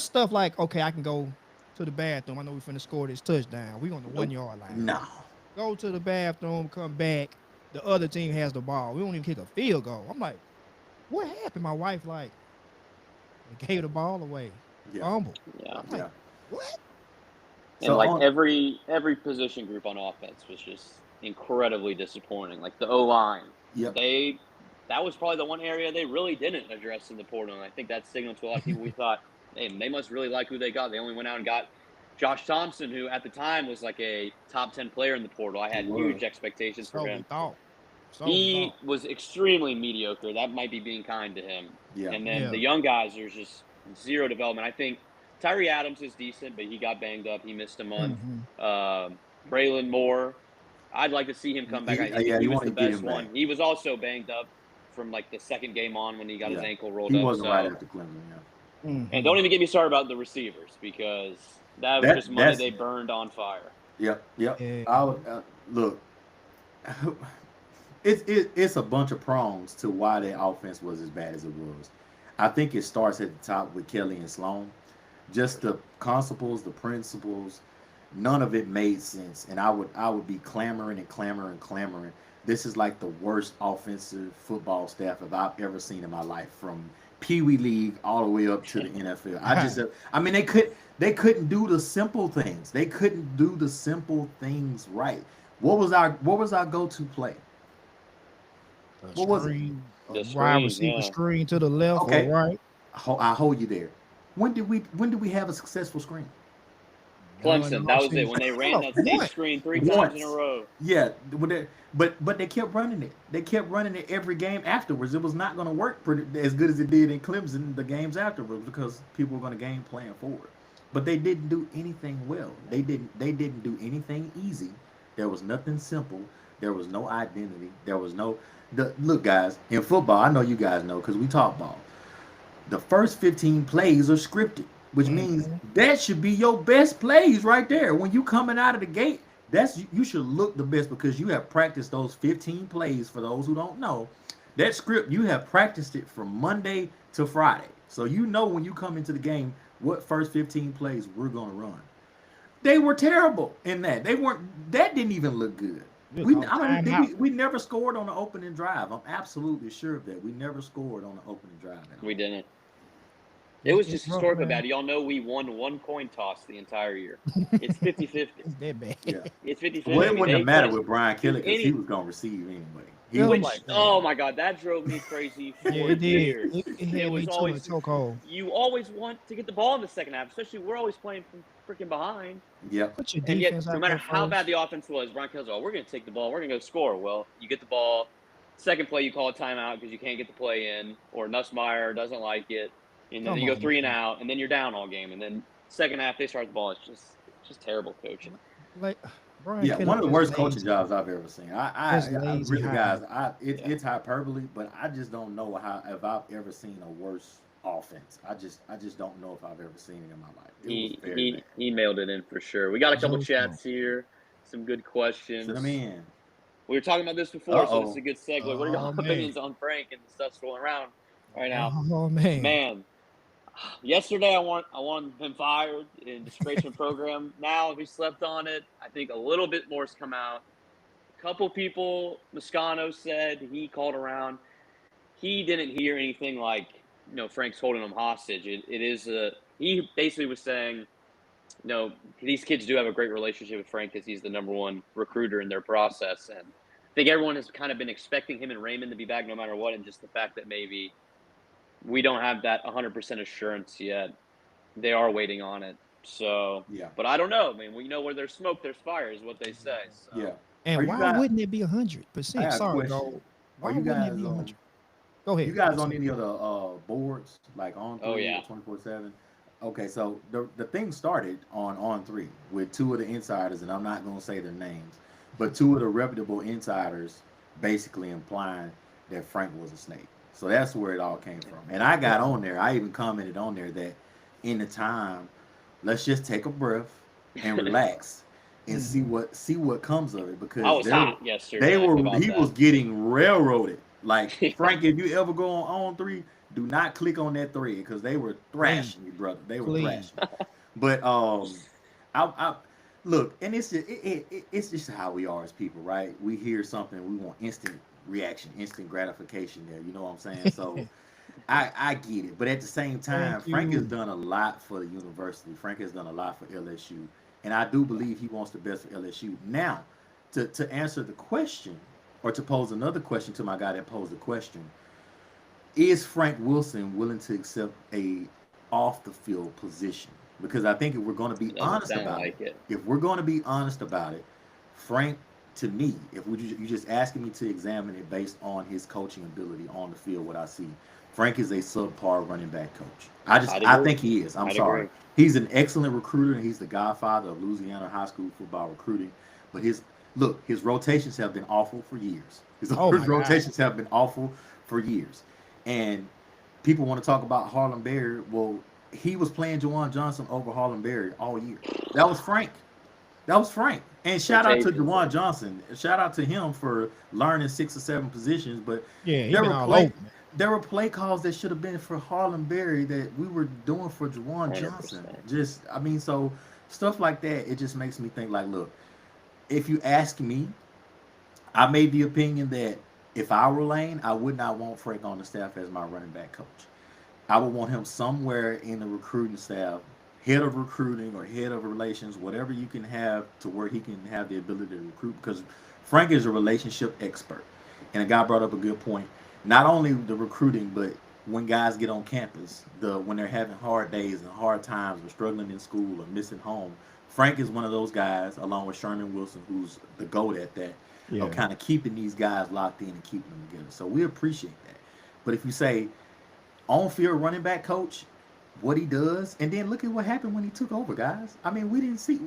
stuff like, okay, I can go to the bathroom. I know we're finna score this touchdown. We on the 1 yard line. No. Go to the bathroom, come back. The other team has the ball. We don't even kick a field goal. I'm like, what happened? My wife they gave the ball away. Humble. Yeah. Like, what? And so every position group on offense was just incredibly disappointing. Like the O-line. Yep. That was probably the one area they really didn't address in the portal. And I think that signaled to a lot of people. We thought, hey, they must really like who they got. They only went out and got Josh Thompson, who at the time was like a top 10 player in the portal. I had huge expectations for him. He was extremely mediocre. That might be being kind to him. Yeah. And then the young guys, there's just zero development. I think Tyree Adams is decent, but he got banged up. He missed a month. Braylon Moore, I'd like to see him come back. I think he was the best one. He was also banged up from like the second game on when he got his ankle rolled up. He wasn't right after Clemson, And don't even get me started about the receivers because that was just money they burned on fire. Yep. I would look. It's a bunch of prongs to why their offense was as bad as it was. I think it starts at the top with Kelly and Sloan. Just the constables, the principals, none of it made sense. And I would be clamoring. This is like the worst offensive football staff I've ever seen in my life, from Pee Wee League all the way up to the NFL. They couldn't do the simple things. They couldn't do the simple things right. What was our go-to play? What was it? Wide receiver screen to the left or right. I hold you there. When did we have a successful screen? Clemson. That was it. When they ran that same screen 3 times in a row. Yeah, but they kept running it. They kept running it every game afterwards. It was not going to work as good as it did in Clemson the games afterwards because people were going to game plan forward. But they didn't do anything well. They didn't do anything easy. There was nothing simple. There was no identity. There was no. Look, guys, in football, I know you guys know because we talk ball. The first 15 plays are scripted, which means that should be your best plays right there. When you coming out of the gate, you should look the best because you have practiced those 15 plays. For those who don't know, that script, you have practiced it from Monday to Friday. So you know when you come into the game what first 15 plays we're going to run. They were terrible in that. That didn't even look good. We never scored on the opening drive. I'm absolutely sure of that. We never scored on the opening drive. We didn't. It was It's just rough, historically man. bad. Y'all know we won one coin toss the entire year. It's 50-50. It's that bad. Yeah. It's 50-50. Well, I it mean, wouldn't have they mattered just with Brian do Kelly because he any. was gonna receive anyway. He Oh was my Which, oh God. my God, that drove me crazy Yeah, for it did. years. It It had me was too in a always, chokehold. you always want to get the ball in the second half, especially we're always playing from freaking behind. Yep. Put your And yet, defense no out matter there how bad first. the offense was, Brian Kelly's, oh, we're going to take the ball. We're going to go score. Well, you get the ball. Second play, you call a timeout because you can't get the play in, or Nussmeier doesn't like it. And then Come you go on, 3 and man. out, and then you're down all game. And then second half, they start the ball. It's just terrible coaching. Like Brian Yeah, Kelly one of the just worst coaching lazy. jobs I've ever seen. Just I lazy really, guys, hire. Yeah. it's hyperbole, but I just don't know how if I've ever seen a worse offense. I just don't know if I've ever seen it in my life. It was He very bad. he he mailed it in for sure. We got a couple Joe Schmo. chats here, some good Send them questions. in. We were talking about this before, so this is Uh-oh. a good segue. What are your Oh man. opinions on Frank and the stuff going around right now? Oh man. Man, yesterday I want him fired in disgracement program. Now he slept on it. I think a little bit more's come out. A couple people, Moscano said he called around. He didn't hear anything like Frank's holding him hostage. It is a he basically was saying these kids do have a great relationship with Frank because he's the number one recruiter in their process. And I think everyone has kind of been expecting him and Raymond to be back no matter what. And just the fact that maybe we don't have that 100% assurance yet. They are waiting on it. So, Yeah. but I don't know. I mean, we know where there's smoke, there's fire, is what they say. Yeah. So, Are And you why guys wouldn't it be I 100%? got a Sorry, question. gold. Are Why you wouldn't it guys be 100? Go you ahead. guys You on say any of the boards like on oh, three or yeah. 24/7? Okay, so the thing started on three with two of the insiders, and I'm not gonna say their names, but two of the reputable insiders basically implying that Frank was a snake. So that's where it all came from. And I got on there. I even commented on there that in the time, let's just take a breath and relax and mm-hmm. see what comes of it I because was hot they yesterday were about he was that. getting railroaded. Like Frank, if you ever go on three, do not click on that thread because they were Please, thrashing you, brother. They were please. thrashing. But I look, and it's just how we are as people, right? We hear something, we want instant reaction, instant gratification. There, you know what I'm saying? So I get it, but at the same Thank time, Frank has you. done a lot for the university. Frank has done a lot for LSU, and I do believe he wants the best for LSU. Now, to answer the question, or to pose another question to my guy that posed the question, is Frank Wilson willing to accept a off the field position? Because I think if we're going to be It doesn't honest sound about it, like it. if we're going to be honest about it, Frank, to me, if you just asking me to examine it based on his coaching ability on the field, what I see, Frank is a subpar running back coach. I'd I agree. think he is. I'm I'd sorry. agree. He's an excellent recruiter and he's the godfather of Louisiana high school football recruiting. But his rotations have been awful for years. His Oh my God. rotations have been awful for years. And people want to talk about Harlem Berry. Well, he was playing Jawan Johnson over Harlem Berry all year. That was Frank. That was Frank. And shout out to Rotations. Jawan Johnson. Shout out to him for learning 6 or 7 positions. But Yeah, he there been were all play over, man. there were play calls that should have been for Harlem Berry that we were doing for Jawan Johnson. 100%. Just I mean, so stuff like that, it just makes me think like, look, if you ask me, I made the opinion that if I were Lane, I would not want Frank on the staff as my running back coach. I would want him somewhere in the recruiting staff, head of recruiting or head of relations, whatever you can have to where he can have the ability to recruit. Because Frank is a relationship expert. And a guy brought up a good point. Not only the recruiting, but when guys get on campus, when they're having hard days and hard times or struggling in school or missing home, Frank is one of those guys, along with Sherman Wilson, who's the GOAT at that, of Yeah. kind of keeping these guys locked in and keeping them together. So we appreciate that. But if you say on-field running back coach, what he does, and then look at what happened when he took over, guys. I mean, we didn't see.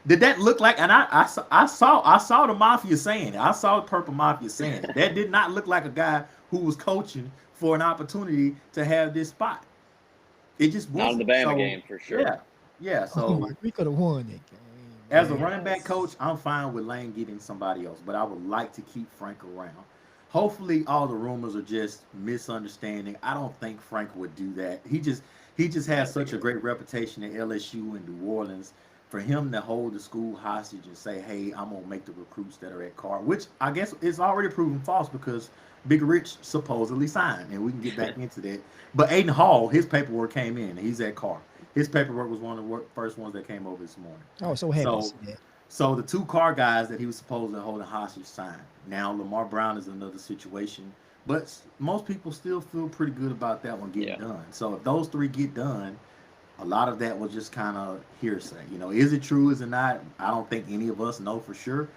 Did that look like? And I saw the Mafia saying it. I saw the Purple Mafia saying it. That did not look like a guy who was coaching for an opportunity to have this spot. It just Not in the wasn't. Bama So game for yeah, sure. yeah. Oh my, So we could have won that game, as a man. running back coach, Yes. I'm fine with Lane getting somebody else, but I would like to keep Frank around. Hopefully, all the rumors are just misunderstanding. I don't think Frank would do that. He just has I such a agree. great reputation at LSU and New Orleans for him to hold the school hostage and say, "Hey, I'm gonna make the recruits that are at Carr," which I guess is already proven false because Big Rich supposedly signed, and we can get back into that. But Aiden Hall, his paperwork came in, and he's at Carr. His paperwork was one of the first ones that came over this morning. Oh, so happy to So, see that. so the two Carr guys that he was supposed to hold hostage signed. Now Lamar Brown is another situation, but most people still feel pretty good about that one getting done. So if those three get done, a lot of that was just kind of hearsay. You know, is it true? Is it not? I don't think any of us know for sure,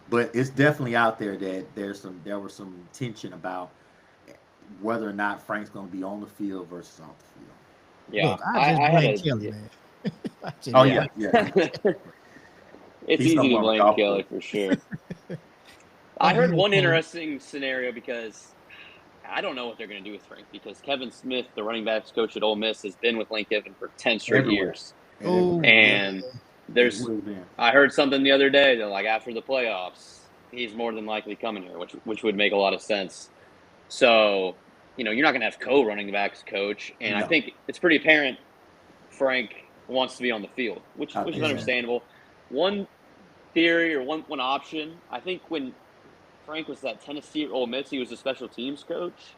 but it's definitely out there that there was some tension about whether or not Frank's going to be on the field versus off the field. Yeah, Look, I just blame Kelly, man. Oh yeah. It's He's easy to somewhere blame off Kelly the- for sure. I heard one interesting scenario because I don't know what they're going to do with Frank because Kevin Smith, the running backs coach at Ole Miss, has been with Lane Kiffin for 10 straight Everywhere. years. Oh, And there's, Everywhere. I heard something the other day that like after the playoffs, he's more than likely coming here, which would make a lot of sense. So, you know, you're not going to have co-running backs coach, and I No. think it's pretty apparent Frank wants to be on the field, which is Yeah. understandable. One theory or one option, I think when Frank was at Tennessee or Ole Miss, he was a special teams coach.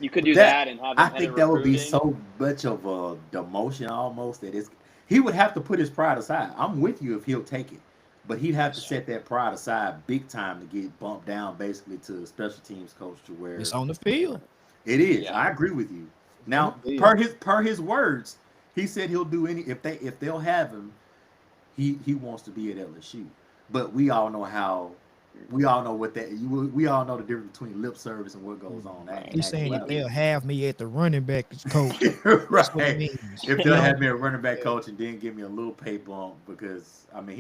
You could do that and have him I head think of that would be recruiting. so much of a demotion almost that he would have to put his pride aside. I'm with you if he'll take it, but he'd have to set that pride aside big time to get bumped down basically to a special teams coach to where it's on the field. it is. Yeah. I agree with you. Now, Yeah. per his words, he said he'll do any if they'll have him, he wants to be at LSU. But we all know we all know what we all know the difference between lip service and what goes on. He's saying if they'll have me at the running back coach, right. that's what it means. If they'll have me a running back coach and then give me a little pay bump because I mean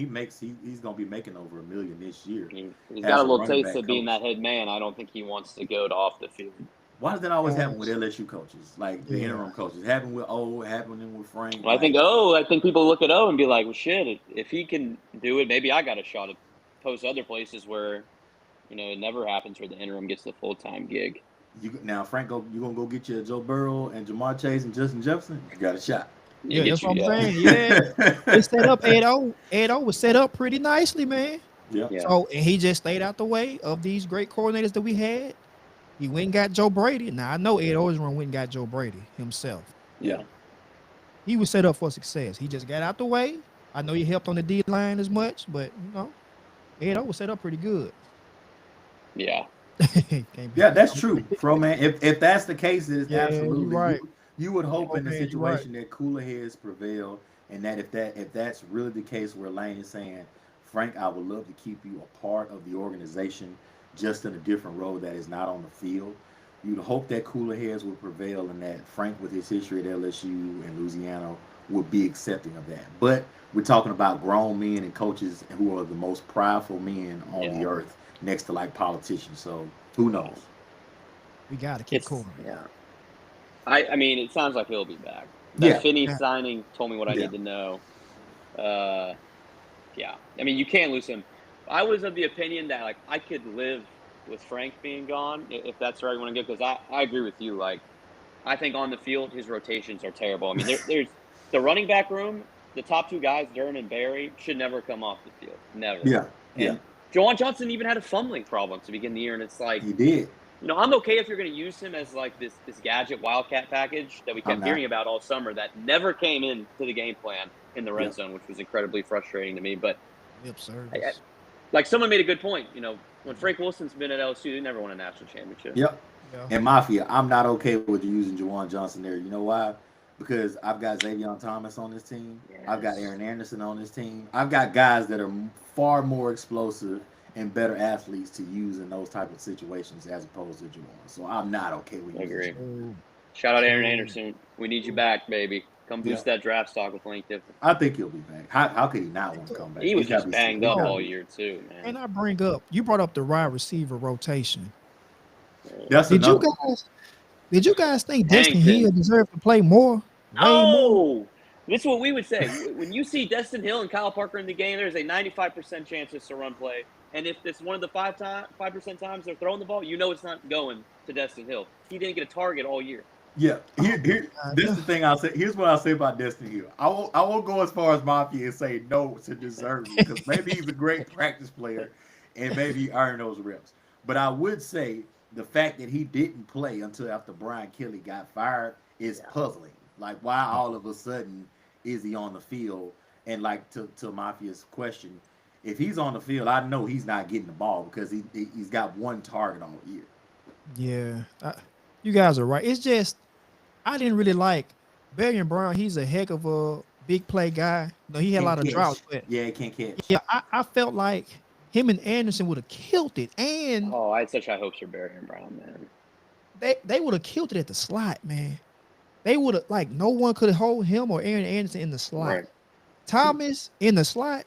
he's gonna be making over $1 million this year. He's got a little taste of being that head man. I don't think he wants to go to off the field. Why does that always happen with LSU coaches, like the interim coaches? Happening with happening with Frank. Well, I think people look at O and be like, well, shit, if he can do it, maybe I got a shot at post other places where, you know, it never happens where the interim gets the full-time gig. Now, Frank, you gonna go get you Joe Burrow and Jamar Chase and Justin Jefferson? You got a shot. Yeah, that's what I'm saying. Yeah, they set up Ed O was set up pretty nicely, man. Yeah. So and he just stayed out the way of these great coordinators that we had. He went and got Joe Brady. Now I know Ed Orgeron went and got Joe Brady himself. Yeah. He was set up for success. He just got out the way. I know he helped on the D line as much, but you know, Ed O was set up pretty good. Yeah. Yeah, that's true, Fro man. If that's the case, it's absolutely right. You would hope in a situation that cooler heads prevail, and that if that's really the case where Lane is saying, Frank, I would love to keep you a part of the organization, just in a different role that is not on the field. You'd hope that cooler heads would prevail, and that Frank, with his history at LSU and Louisiana, would be accepting of that. But we're talking about grown men and coaches who are the most prideful men on the earth, next to like politicians. So who knows? We got to keep cool. Yeah. I mean, it sounds like he'll be back. Finney signing told me what I need to know. Yeah. I mean, you can't lose him. I was of the opinion that, like, I could live with Frank being gone, if that's the right one to go, because I agree with you. Like, I think on the field, his rotations are terrible. I mean, there's the running back room, the top two guys, Dern and Barry, should never come off the field. Never. Yeah. And Juwan Johnson even had a fumbling problem to begin the year, and it's like, he did. You know, I'm okay if you're going to use him as like this gadget wildcat package that we kept hearing about all summer that never came into the game plan in the red zone, which was incredibly frustrating to me. But like someone made a good point. You know, when Frank Wilson's been at LSU, they never won a national championship. Yep. And Mafia, I'm not okay with using Juwan Johnson there. You know why? Because I've got Xavier Thomas on this team. Yes. I've got Aaron Anderson on this team. I've got guys that are far more explosive and better athletes to use in those type of situations as opposed to Juwan. So I'm not okay with you. I agree. Shout out Aaron Anderson. We need you back, baby. Come boost that draft stock with Lane Kiffin. I think he'll be back. How could he not want to come back? He was just banged up all year too, man. And you brought up the wide receiver rotation. Did you guys think Destin Hill deserved to play more? Oh, this is what we would say. When you see Destin Hill and Kyle Parker in the game, there's a 95% chance it's a run play. And if it's one of the 5% times they're throwing the ball, you know it's not going to Destin Hill. He didn't get a target all year. Yeah, Oh my God. this is the thing I'll say. Here's what I'll say about Destin Hill. I won't go as far as Mafia and say no to deserving because maybe he's a great practice player and maybe he earned those reps. But I would say the fact that he didn't play until after Brian Kelly got fired is Yeah. puzzling. Like, why all of a sudden is he on the field? And like to Mafia's question, if he's on the field, I know he's not getting the ball because he's got one target all year. Yeah, you guys are right. It's just I didn't really like Barry Brown. He's a heck of a big play guy. No, he had a Can't lot of droughts, catch. but Yeah, he can't catch. yeah, I felt like him and Anderson would have killed it, and Oh, I had such high hopes for Barry and Brown, man. they would have killed it at the slot, man. They would have like no one could hold him or Aaron Anderson in the slot. Right. Thomas in the slot,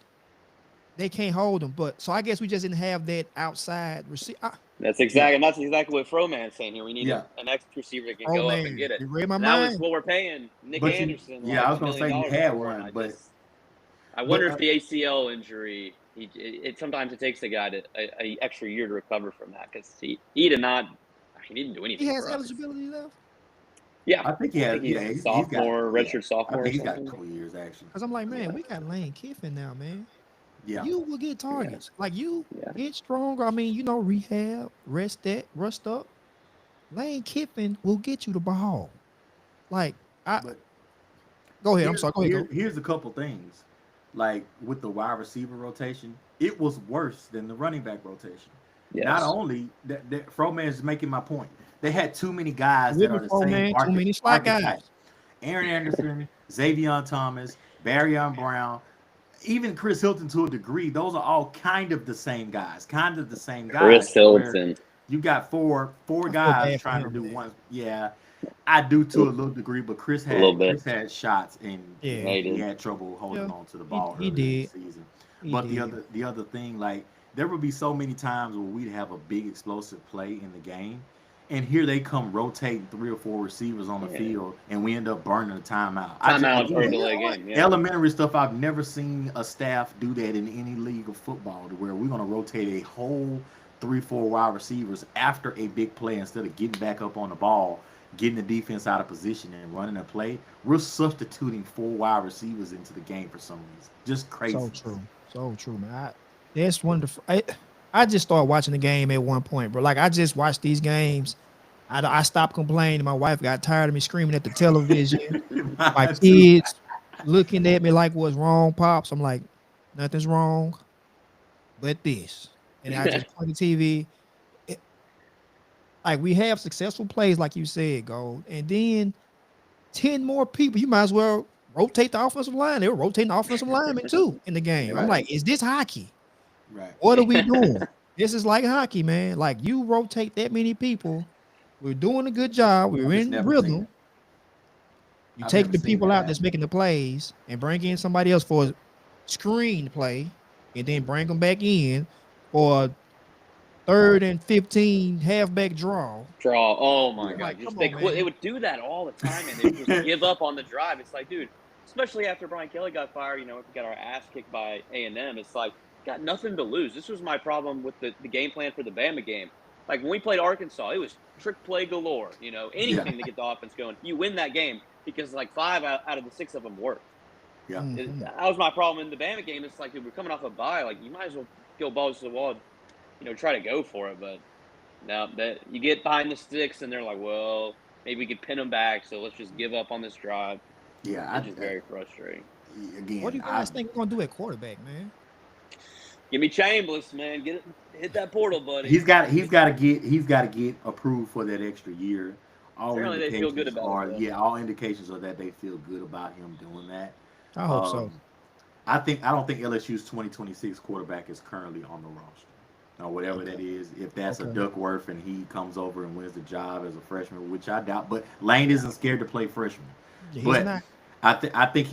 they can't hold him. But so I guess we just didn't have that outside receiver. Yeah, That's exactly what Froman's saying here. We need yeah. an X receiver that can Oh go up and man, get it. you read my And that was mind. what we're paying Nick But you, Anderson yeah, I like was a gonna million say you dollars had for, and one, but I but wonder if the ACL injury, sometimes it takes a guy a extra year to recover from that because he didn't do He anything has for us. eligibility left. Yeah, I think he I has. think Yeah, he's he's got. sophomore, Yeah, redshirt I sophomore or think he's got a something. couple years actually. Cause I'm like, man, Yeah, we got Lane Kiffin now, man. yeah, You will get Yeah, targets. Like you yeah. get stronger. I mean, rehab, rust up. Lane Kiffin will get you the ball. Like I but go ahead. I'm sorry. Go ahead. Go. here's a couple things. Like with the wide receiver rotation, it was worse than the running back rotation. Not Yes. only that Froman is making my point. They had too many guys that With me, are the four same man. Too many slot archetype. guys. Aaron Anderson, Xavier Thomas, Barryon Brown, even Chris Hilton to a degree, those are all kind of the same guys, kind of the same guys. Chris To where Hilton. you got four I feel guys bad for trying to him, do man. one. Yeah, I do to a little degree, but A little Chris bit. had shots and Yeah, he Hated. had trouble holding yeah. on to the He ball he early in the did. season. He But did. the other thing, like there would be so many times where we'd have a big explosive play in the game, and here they come rotating three or four receivers on the Yeah. field, and we end up burning a timeout. I just Timeout or a again You know delay what? game. Yeah. elementary stuff. I've never seen a staff do that in any league of football, to where we're going to rotate a whole three, four wide receivers after a big play instead of getting back up on the ball, getting the defense out of position and running a play. We're substituting four wide receivers into the game for some reason. Just So craziness. true. So true, man. That's wonderful. I just started watching the game at one point, bro. Like I just watched these games. I stopped complaining. My wife got tired of me screaming at the television. My Mine too. kids looking at me like what's wrong, pops. I'm like, nothing's wrong but this. And I just play the TV. It- like we have successful plays, like you said, Gold. And then 10 more people. You might as well rotate the offensive line. They were rotating the offensive linemen too in the game. I'm Right, like, is this hockey? right. What are we doing? This is like hockey, man. Like you rotate that many people. We're doing a good job. We're I've just in never seen rhythm. it. You I've take never the seen people that out that's happen. making the plays and bring in somebody else for a screen play, and then bring them back in for a 3rd and 15 halfback draw. Draw. Oh Yeah. my I'm god! like, Just come on, they man. would do that all the time, and they would just give up on the drive. It's like, dude, especially after Brian Kelly got fired, we got our ass kicked by A&M. It's like got nothing to lose. This was my problem with the game plan for the Bama game. Like when we played Arkansas, it was trick play galore. Yeah, Anything to get the offense going. You win that game because like five out of the six of them worked. yeah. Mhm. That was my problem in the Bama game. It's like, dude, we're coming off a bye. Like you might as well go balls to the wall. Try to go for it, but. Now that you get behind the sticks and they're like, well, maybe we could pin them back, so let's just give up on this drive. Yeah, It's just very frustrating. What do again, you guys think we're gonna do at quarterback, man? Give me Chambliss, man. Hit that portal, buddy. he's got to get approved for that extra year. All Apparently they feel good indications about it are though. yeah, all indications are that they feel good about him doing that. I hope so. Um, I don't think LSU's 2026 quarterback is currently on the roster. Or whatever Okay. that is, if that's a Okay. Duckworth and he comes over and wins the job as a freshman, which I doubt. But Lane isn't scared to play freshman. Yeah, he's But not. I think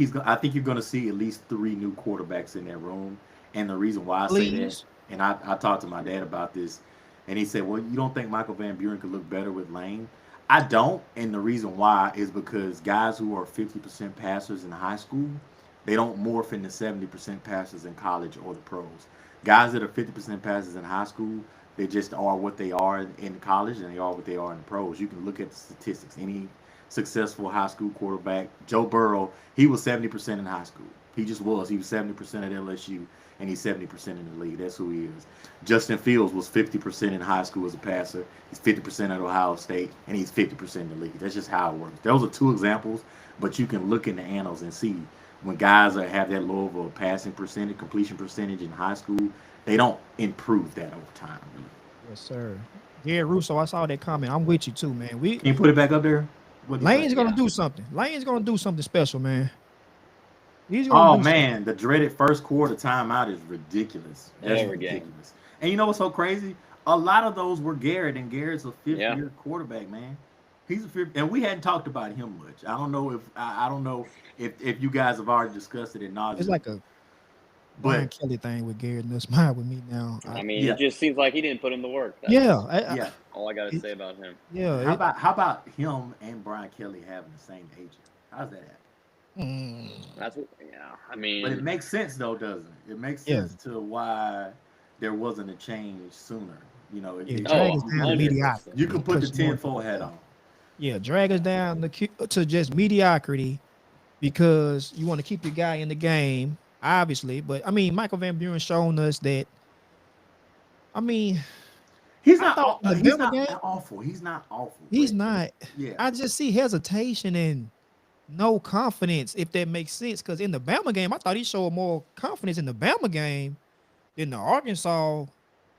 you're gonna see at least three new quarterbacks in that room. And the reason why I say that, Please. and I talked to my dad about this, and he said, "Well, you don't think Michael Van Buren could look better with Lane?" I don't, and the reason why is because guys who are 50% passers in high school, they don't morph into 70% passers in college or the pros. Guys that are 50% passers in high school, they just are what they are in college, and they are what they are in the pros. You can look at the statistics. Any successful high school quarterback. Joe Burrow, he was 70% in high school. He just was. He was 70% at LSU, and he's 70% in the league. That's who he is. Justin Fields was 50% in high school as a passer. He's 50% at Ohio State, and he's 50% in the league. That's just how it works. Those are two examples, but you can look in the annals and see when guys have that low of a passing percentage, completion percentage in high school, they don't improve that over time. Yes, sir. Gary Russo, I saw that comment. I'm with you too, man. Can you put it back up there? Lane's gonna do something. Lane's gonna do something special, man. He's gonna man, the dreaded first quarter timeout is ridiculous. That's ridiculous. And you know what's so crazy? A lot of those were Garrett, and Garrett's a fifth-year quarterback, man. He's a fifth, and we hadn't talked about him much. I don't know if you guys have already discussed it in nauseam. It's like a Brian Kelly thing with Garrett, and that's mine with me now. I mean, it just seems like he didn't put in the work. That's all I gotta say about him. Yeah. How about him and Brian Kelly having the same agent? How's that happen? That's what. Yeah, I mean, but it makes sense though, doesn't it? It makes sense to why there wasn't a change sooner. You know, drag us down to mediocrity. You can put the 10-4 hat on. Yeah, drag us down to just mediocrity because you want to keep your guy in the game, obviously. But I mean, Michael Van Buren shown us that. I mean, he's not awful. He's not awful. He's not. Yeah. I just see hesitation and no confidence, if that makes sense. Because in the Bama game, I thought he showed more confidence in the Bama game than the Arkansas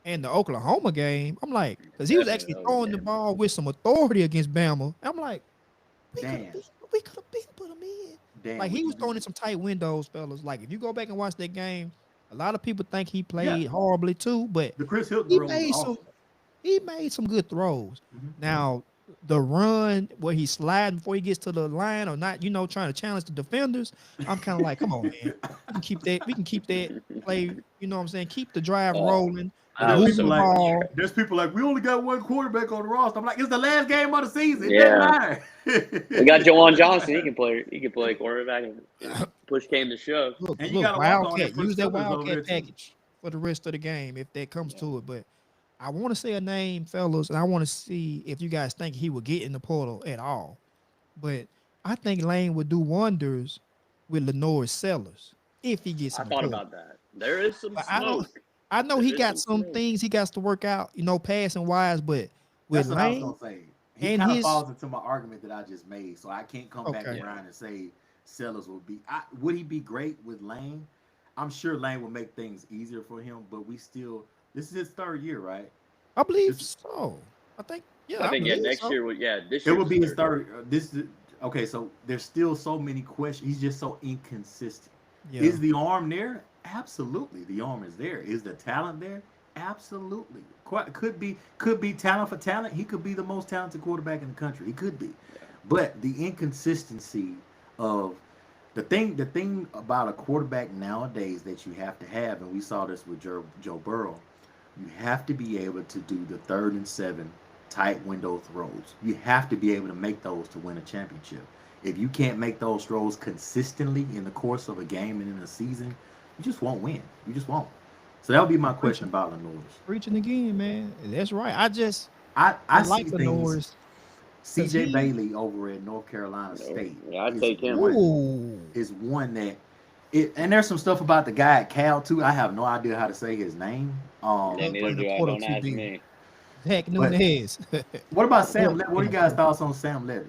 and the Oklahoma game. I'm like, because he was actually throwing the ball with some authority against Bama. I'm like, we could have been put him in. Like, he was throwing in some tight windows, fellas. Like, if you go back and watch that game, a lot of people think he played horribly too, but the Chris Hilton he made some good throws. Now, the run where he's sliding before he gets to the line or not, trying to challenge the defenders, I'm kind of like, come on, man. We can keep that play, you know what I'm saying? Keep the drive rolling. There's people like, we only got one quarterback on the roster. I'm like, it's the last game of the season. It doesn't matter. We got Jawan Johnson. He can play quarterback and push came to shove. Look, Wildcat. Use that Wildcat package for the rest of the game if that comes to it. But I want to say a name, fellas, and I want to see if you guys think he would get in the portal at all. But I think Lane would do wonders with Lenore Sellers if he gets in the portal. I thought about that. There is some smoke. I know he got some things he got to work out, passing wise, but with Lane, I was gonna say. He kind of falls into my argument that I just made, so I can't come back around and say Sellers will be. Would he be great with Lane? I'm sure Lane will make things easier for him, but this is his third year, right? I believe so. I think next year would this year it would be his third. Okay, so there's still so many questions. He's just so inconsistent. Yeah. Is the arm there? Absolutely, the arm is there. Is the talent there? Absolutely. Could be talent for talent. He could be the most talented quarterback in the country. He could be, but the inconsistency of the thing about a quarterback nowadays that you have to have, and we saw this with Joe Burrow, you have to be able to do the 3rd and 7 tight window throws. You have to be able to make those to win a championship. If you can't make those throws consistently in the course of a game and in a season, you just won't win. You just won't. So that would be my question about Lenore's. Preaching again, man. That's right. I like Lenore's. CJ Bailey over at North Carolina State. Yeah, I'd take him. Is one that and there's some stuff about the guy at Cal too. I have no idea how to say his name. Neither do I. Don't ask me. Heck, Nunez. What about Sam Levy? What are you guys' thoughts on Sam Levy?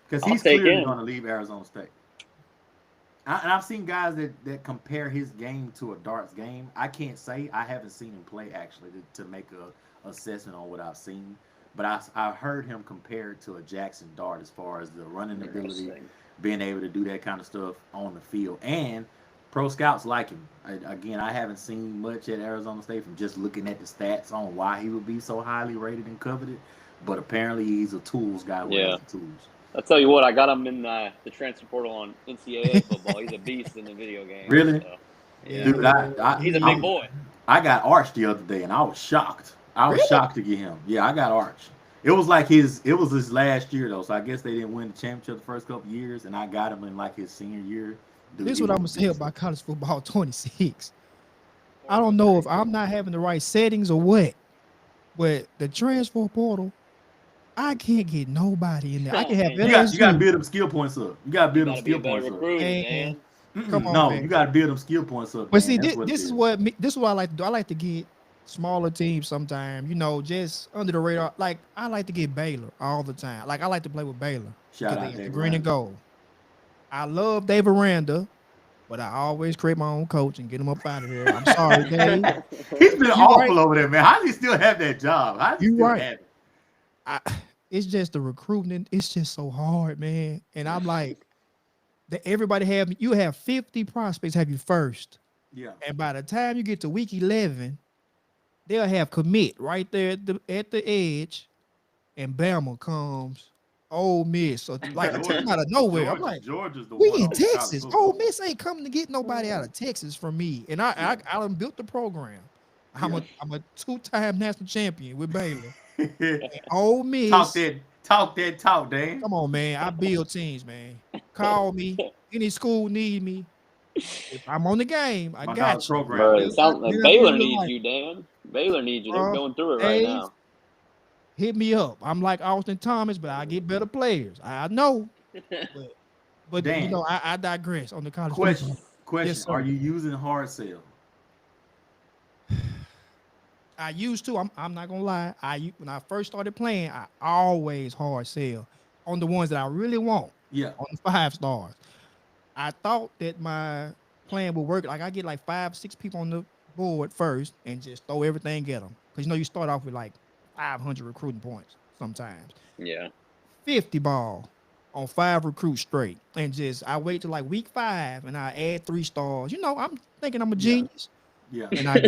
Because he's clearly going to leave Arizona State. And I've seen guys that compare his game to a darts game. I can't say. I haven't seen him play, actually, to make a assessment on what I've seen. But I heard him compared to a Jackson Dart as far as the running ability, being able to do that kind of stuff on the field. And pro scouts like him. Again, I haven't seen much at Arizona State from just looking at the stats on why he would be so highly rated and coveted. But apparently he's a tools guy who has the tools. I'll tell you what, I got him in the transfer portal on NCAA football. He's a beast in the video game. Really? So, yeah. Dude, he's a big boy. I got Arch the other day, and I was shocked. I was shocked to get him. Yeah, I got Arch. It was his last year, though, so I guess they didn't win the championship the first couple of years, and I got him in, like, his senior year. Dude, this is what I'm going to say about college football 26. I don't know if I'm not having the right settings or what, but the transfer portal I can't get nobody in there. I can have You You got to LSU. build them skill points up. You got to build them got to be a skill better points up. recruiter, Man, Dan. come on, No, man. you got to build them skill points up, But Dan. see, That's this, what it this is is. what this is what I like to do. I like to get smaller teams sometimes, just under the radar. Like I like to get Baylor all the time. Like I like to play with Baylor Shout because they out got the Dave green and Randall. gold. I love Dave Aranda, but I always create my own coach and get him up out of there. I'm sorry, Dave. He's been You right. awful over there, man. How does he still have that job? How does he You still right. have it? I, it's just the recruiting. It's just so hard, man. And I'm like, that everybody you have 50 prospects have you first. Yeah. And by the time you get to week 11, they'll have commit right there at the edge, and Bama comes. Ole Miss, so like I took Georgia, them out of nowhere. I'm Georgia, like, Georgia's the we one in on college Texas. Ole football. Miss ain't coming to get nobody out of Texas from me. And I done built the program. I'm Yeah. a two-time national champion with Baylor. And Ole talk Miss, that, talk that talk, Dan. come on, man. I build teams, man. Call me. Any school need me. If I'm on the game, I My college got you. program, Bro, it baby. sounds like Never in Baylor real needs life, you, Dan. Baylor needs you. They're bro. going through it right Dave, now. hit me up. I'm like Austin Thomas, but I get better players. I know, but Dan, I digress on the college question, football. Yes, question. Are sir. you using hard sell? I used to. I'm not gonna lie. When I first started playing, I always hard sell on the ones that I really want Yeah. on the 5 stars. I thought that my plan would work. Like I get like 5, 6 people on the board first and just throw everything at them. Because you start off with like 500 recruiting points sometimes. Yeah. 50 ball on 5 recruits straight. And just I wait till like week 5 and I add 3 stars. I'm thinking I'm a Yeah. genius. Yeah. And I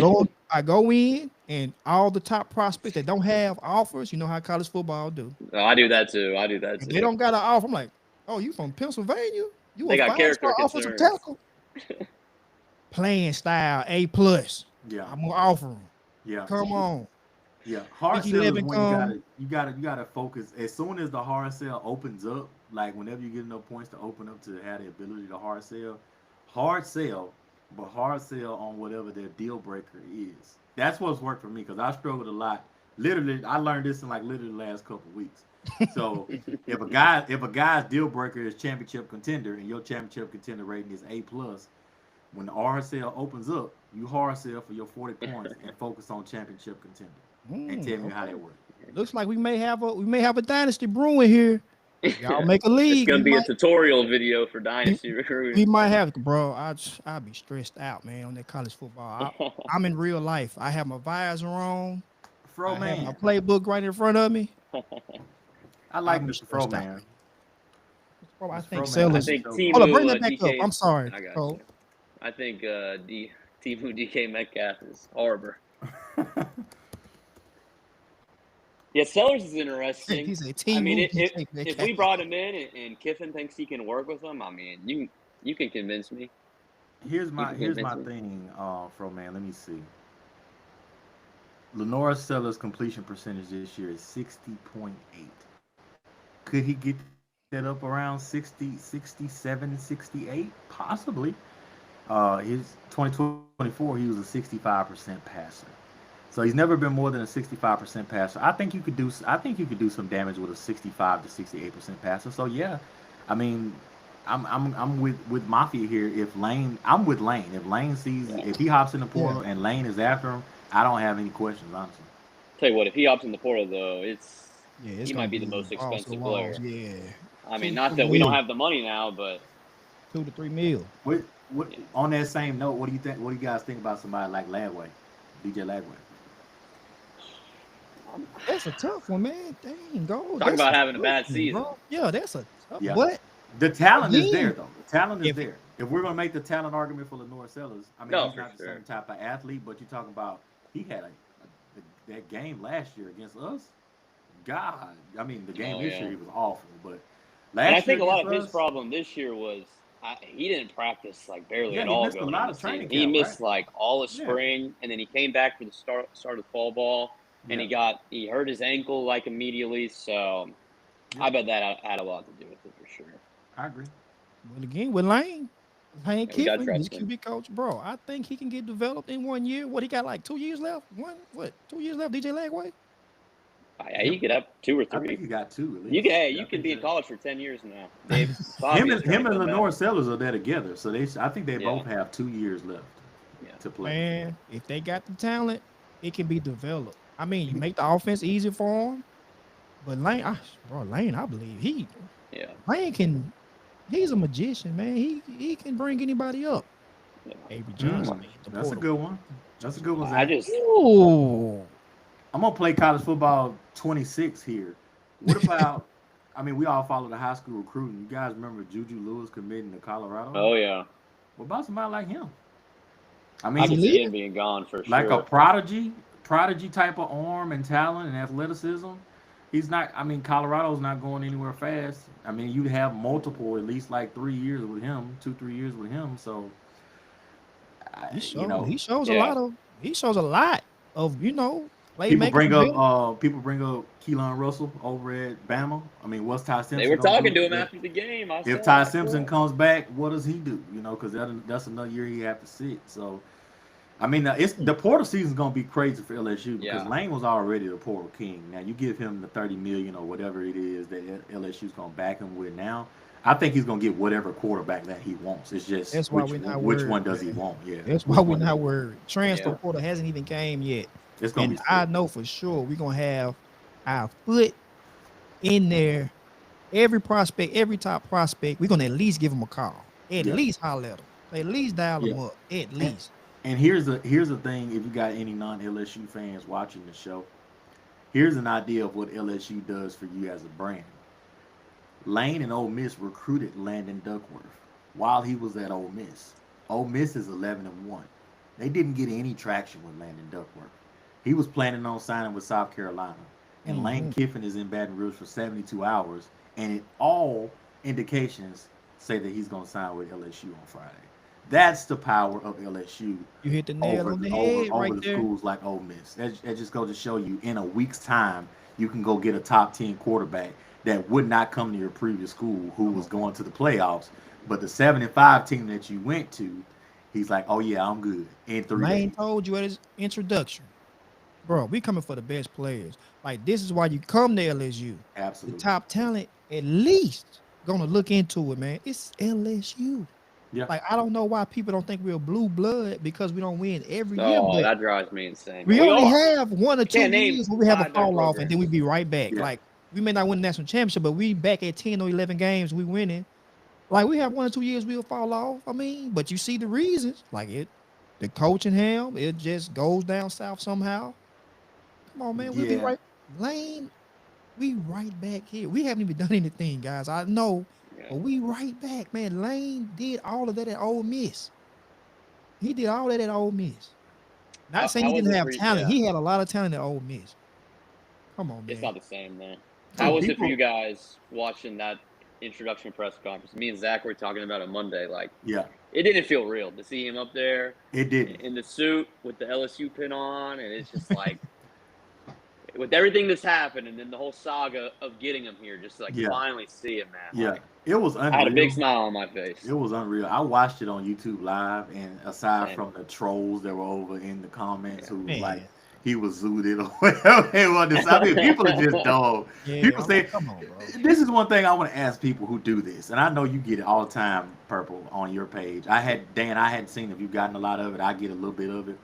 go in and all the top prospects that don't have offers, you know how college football do. No, I do that too. I do that If they too. don't got an offer, I'm like, oh, you from Pennsylvania? You They a got 5-star character offensive concerns. tackle? Playing style A+. Yeah. I'm gonna offer them. Yeah. Come on. Yeah. Hard Week sell is 11 when come. you gotta focus. As soon as the hard sell opens up, like whenever you get enough points to open up to have the ability to hard sell, but hard sell on whatever their deal breaker is. That's what's worked for me because I struggled a lot. Literally, I learned this in like literally the last couple of weeks. So if a guy's deal breaker is championship contender and your championship contender rating is A+, when the RSL opens up, you hard sell for your 40 points and focus on championship contender. And tell me how Okay. that works. Looks like we may have a dynasty brewing here. Y'all make a It's league. gonna We be a might tutorial video for we, dynasty we recruiting. might have, bro. I'd be stressed out, man, on that college football. I'm in real life. I have my visor on. Fro I have my man. playbook right in front of me. I I'll like be Mr. Fro stressed out. man. Bro, I Mr. think Fro man, I I like sellers. the think show. Hold on, bring Timu that back up. DK. I'm sorry, I got Cole. you. I think Timu DK Metcalf is Harbor. Yeah, Sellers is interesting. He's a I team mean, movie. if we brought him in and Kiffin thinks he can work with him, I mean, you can convince me. here's You my can here's convince my me. thing, Fro man. Let me see. Lenora Sellers' completion percentage this year is 60.8. Could he get that up around 60, 67, 68? Possibly. His 2024, he was a 65% passer. So he's never been more than a 65% passer. I think you could do some damage with a 65 to 68% passer. So yeah, I mean, I'm with Mafia here. I'm with Lane. If Lane sees Yeah. if he hops in the Yeah, portal and Lane is after him, I don't have any questions honestly. Tell you what, if he opts in the portal though, yeah, it's he gonna might be the be most balls to the expensive walls. player. Yeah, I mean, two, not two that we don't mil, have the money now, but 2 to 3 mil. What yeah. on that same note, what do you think? What do you guys think about somebody like Lagway, DJ Lagway? That's a tough one, man. Dang, go. Talk That's a about having a tough bad one, season. bro. Yeah, that's a tough. Yeah, But the talent is there again, though. The talent is if there. If we're gonna make the talent argument for Lenore Sellers, I mean No, he's for not the sure. same type of athlete, but you talking about he had that game last year against us. God, I mean the game Oh this year yeah. he was awful, but And I last year think a lot against of his us, problem this year was he didn't practice like barely yeah, at he all missed a going lot into of training season. He camp, right? missed like all of Yeah, spring, and then he came back for the start of fall ball, and yeah, he hurt his ankle like immediately. So yeah. I bet that had a lot to do with it for sure. I agree. but again with Lane Yeah, we got to Kiffin, his trust him. QB coach, bro, I think he can get developed in one year. What he got like 2 years left? 2 years left? DJ Lagway? Yeah, you could have 2 or I think 3. he got 2 at You least. can, hey, Yeah, you I can think be in so. college for 10 years now. Dave Him Fabian's and him and trying to come Lenore back. Sellers are there together, so I think they Yeah, both have 2 years left yeah. to play. Man, if they got the talent, it can be developed. I mean, you make the offense easier for them, but Lane, I believe Yeah, Lane can. He's a magician, man. He can bring anybody up. yeah. Avery Johnson, I Mm, mean, the that's a portal. good one. That's a good one, I Zach. just Ooh. I'm gonna play college football 26 here. What about? I mean, we all follow the high school recruiting. You guys remember Juju Lewis committing to Colorado? oh yeah, What about somebody like him? I I Is he could mean, see him leaving? being gone for like a sure. prodigy type of arm and talent and athleticism. He's not. I mean, Colorado's not going anywhere fast. I mean, you have multiple, at least like 3 years with him, 2 3 years with him. So, He you shows know, he shows a Yeah, lot of playmaking ability. people bring up Keelan Russell over at Bama. I mean, what's Ty they Simpson were gonna talking to do him after the game. I if saw Ty that Simpson quote. comes back? What does he do? You know, because that's another year he have to sit. So, I mean, it's the portal season's gonna be crazy for LSU because Yeah, Lane was already the portal king. Now you give him the 30 million or whatever it is that LSU's gonna back him with. Now, I think he's gonna get whatever quarterback that he wants. It's just That's why we're not which worried, one does he man. want? Yeah, That's why which we're one does he not want? worried. Transfer yeah. portal hasn't even came yet. It's gonna be And slick. I know for sure we're gonna have our foot in there. Every prospect, every top prospect, we're gonna at least give them a call. At Yeah, least holler at them. At least dial yeah. them up. At And, least. and here's the thing. If you got any non LSU fans watching the show, here's an idea of what LSU does for you as a brand. Lane and Ole Miss recruited Landon Duckworth while he was at Ole Miss. Ole Miss is 11-1. They didn't get any traction with Landon Duckworth. He was planning on signing with South Carolina, and Lane Mhm. Kiffin is in Baton Rouge for 72 hours, and it all indications say that he's going to sign with LSU on Friday. That's the power of LSU You hit the nail on the head over right the there. schools like Ole Miss. That just goes to show you in a week's time you can go get a top 10 quarterback that would not come to your previous school who Come was on, going to the playoffs. But the 75 team that you went to, he's like, oh yeah, I'm good in 3 days. Lane told you at his introduction, bro, we coming for the best players. Like this is why you come to LSU. The Absolutely. top talent, at least, gonna look into it, man. It's LSU. Yeah. Like I don't know why people don't think we're blue blood because we don't win every year, Oh, but that drives me insane. But we we only are. have 1 or 2 Can't name years where we have a 5 better fall off and then we programs. be right back. Yeah. Like we may not win the national championship, but we back at 10 or 11 games, we winning. Like we have 1 or 2 years we'll fall off. I mean, but you see the reasons. Like the coaching helm, it just goes down south somehow. Come on, man, we'll be Yeah. right. Lane, we right back here. We haven't even done anything, guys. I know, Yeah. but we right back, man. Lane did all of that at Ole Miss. He did all that at Ole Miss. Not saying How he was didn't it have for you? talent. Yeah, He had a lot of talent at Ole Miss. Come on, it's man. not the same, man. So How was it for you people, guys watching that introduction press conference? Me and Zach were talking about it Monday. Like, yeah, it didn't feel real to see him up there it didn't. in the suit with the LSU pin on, and it's just like with everything that's happened, and then the whole saga of getting him here, just to, like Yeah, finally see him, man. yeah. Like, It was I had a big unreal. smile on my face. It was unreal. I watched it on YouTube live, and aside Same. from the trolls that were over in the comments Yeah. who was like, Man. he was zooted or whatever they wanted to say. I mean, people are just dumb. Yeah, People I'm like, say, come on, bro. this is one thing I want to ask people who do this, and I know you get it all the time, Purple, on your page. I hadn't seen if you've gotten a lot of it. I get a little bit of it.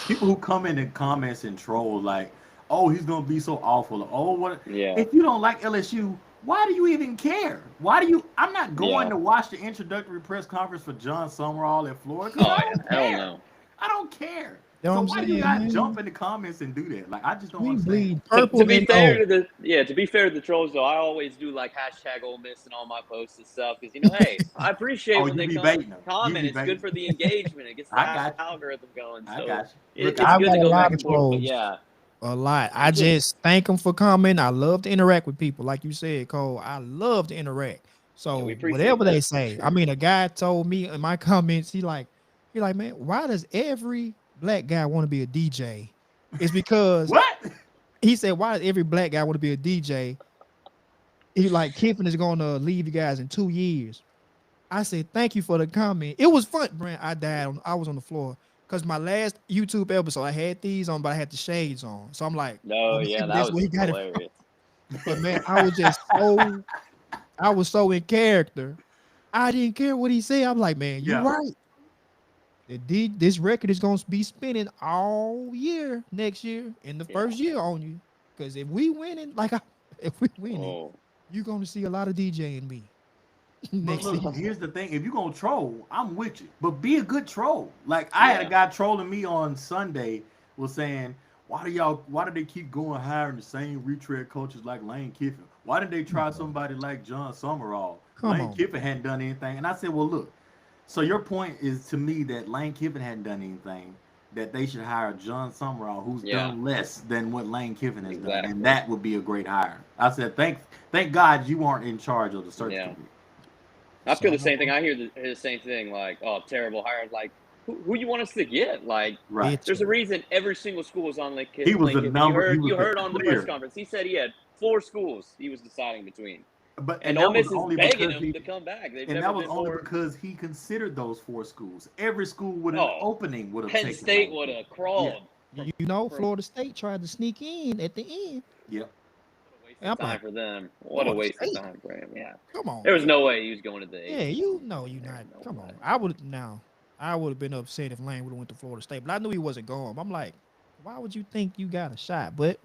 People who come in the comments and troll like, oh, he's gonna be so awful. Oh, what? Yeah, If you don't like LSU, why do you even care? Why do you? I'm not going yeah. to watch the introductory press conference for John Summerall at Florida because Oh I yeah, don't hell care. no. I don't care. You know what So I'm why do you saying, guys jump man? in the comments and do that? Like I just don't We understand. bleed To purple be and fair gold. to to be fair to the trolls though, I always do like hashtag Ole Miss and all my posts and stuff because hey, I appreciate Oh, when you they be come baiting them. You comment. be It's good baiting for them. the engagement. It gets the I got you. algorithm going. I So got you. Look, it's I've good got to a go lot back of and forth. But trolls. yeah, A lot. I it's just just thank them for coming. I love to interact with people. Like you said, Cole, I love to interact. yeah, we So appreciate whatever they that for say, I sure. mean, a guy told me in my comments, he like, man, why does every black guy want to be a DJ? It's because what? he said, why does every black guy want to be a DJ? He like Kiffin is going to leave you guys in 2 years. I said, thank you for the comment. It was fun, Brent. I died. I was on the floor Because my last YouTube episode, I had these on, but I had the shades on. So I'm like, No, yeah, maybe that that's where was he got it from. hilarious. But man, I was so in character. I didn't care what he said. I'm like, man, you Yeah. right. This record is gonna be spinning all year next year in the first year on you. Because if we winning, if we winning, Oh, you're gonna see a lot of DJing me But next look, season. here's the thing: if you're gonna troll, I'm with you. But be a good troll. Like I had a guy trolling me on Sunday, was saying, Why do they keep going hiring the same retread coaches like Lane Kiffin? Why did they try somebody like John Summerall? Come Lane on. Kiffin hadn't done anything." And I said, "Well, look. So your point is to me that Lane Kiffin hadn't done anything, that they should hire John Summerall, who's done less than what Lane Kiffin has done, and that would be a great hire." I said, "Thank God you aren't in charge of the search committee." I feel the same thing. I hear the same thing. Like, oh, terrible hire. Like, who you want us to get? Like, Right. there's a reason every single school is on Lane Kiffin. He was the number. You heard on the press conference. He said he had 4 schools he was deciding between. And Ole Miss is begging him to come back. And that was only because he considered those 4 schools. Every school with an opening would have taken. Penn State would have crawled. Yeah. Florida State tried to sneak in at the end. Yep. What a waste of time for them. What a waste of time for him. Yeah. Come on. There was no way he was going to the Yeah, you're not. Come on. I would have been upset if Lane would have went to Florida State, but I knew he wasn't going. I'm like, why would you think you got a shot? But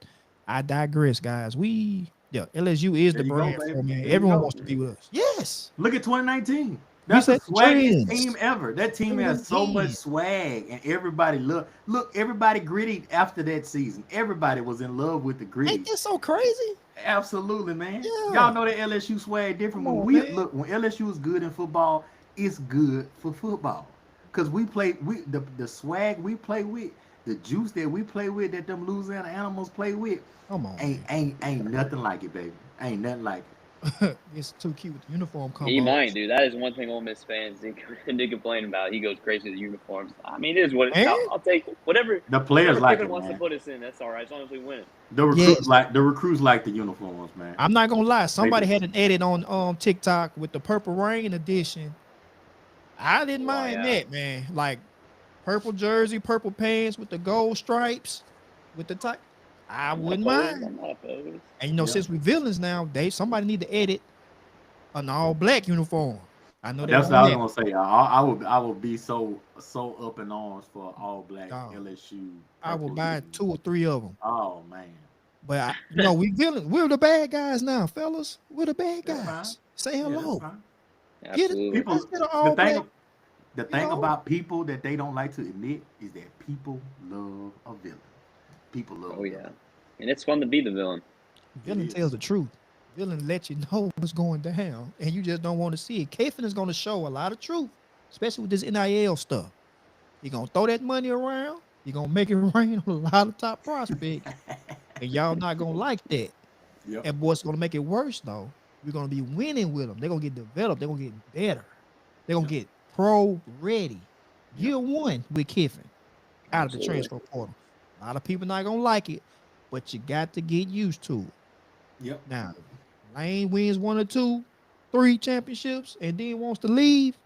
I digress, guys. LSU is the brand for me. Everyone wants to be with us. Yes. Look at 2019. That's the swaggiest team ever. That team has so much swag, and everybody look, everybody gritty after that season. Everybody was in love with the gritty. Ain't that so crazy? Absolutely, man. Yeah. Y'all know that LSU swag different. When LSU is good in football, it's good for football. Because the swag we play with, the juice that we play with, that them Louisiana animals play with, come on, ain't nothing like it, baby. Ain't nothing like it. It's too cute with the uniform. He might, dude. That is one thing Ole Miss fans they complain about. He goes crazy with the uniforms. I mean, it is what it is. I'll take whatever the players like Kiffin it, wants man. to put us in. That's all right, as long as we win. The recruits like the uniforms, man. I'm not gonna lie. Somebody had an edit on TikTok with the Purple Rain edition. I didn't mind that, man. Like purple jersey, purple pants with the gold stripes, with the top. I wouldn't mind. And since we villains now, somebody need to edit an all black uniform. I know that's what I was gonna say. I would be so up in arms for all black LSU. I will buy 2 or 3 of them. Oh man! But we villains. We're the bad guys now, fellas. We're the bad guys. Say hello. Get it. People, the thing about people that they don't like to admit is that people love a villain. People love. Oh yeah, and it's fun to be the villain. Villain tells the truth. Villain let you know what's going down, and you just don't want to see it. Kiffin is going to show a lot of truth, especially with this NIL stuff. He's going to throw that money around. He's going to make it rain on a lot of top prospects, and y'all not going to like that. Yep. And boy, it's going to make it worse, though. We're going to be winning with them. They're going to get developed. They're going to get better. They're going to get pro ready. Year 1 with Kiffin out of the transfer portal. A lot of people not going to like it, but you got to get used to it. Yep. Now, Lane wins 1 or 2, 3 championships, and then wants to leave.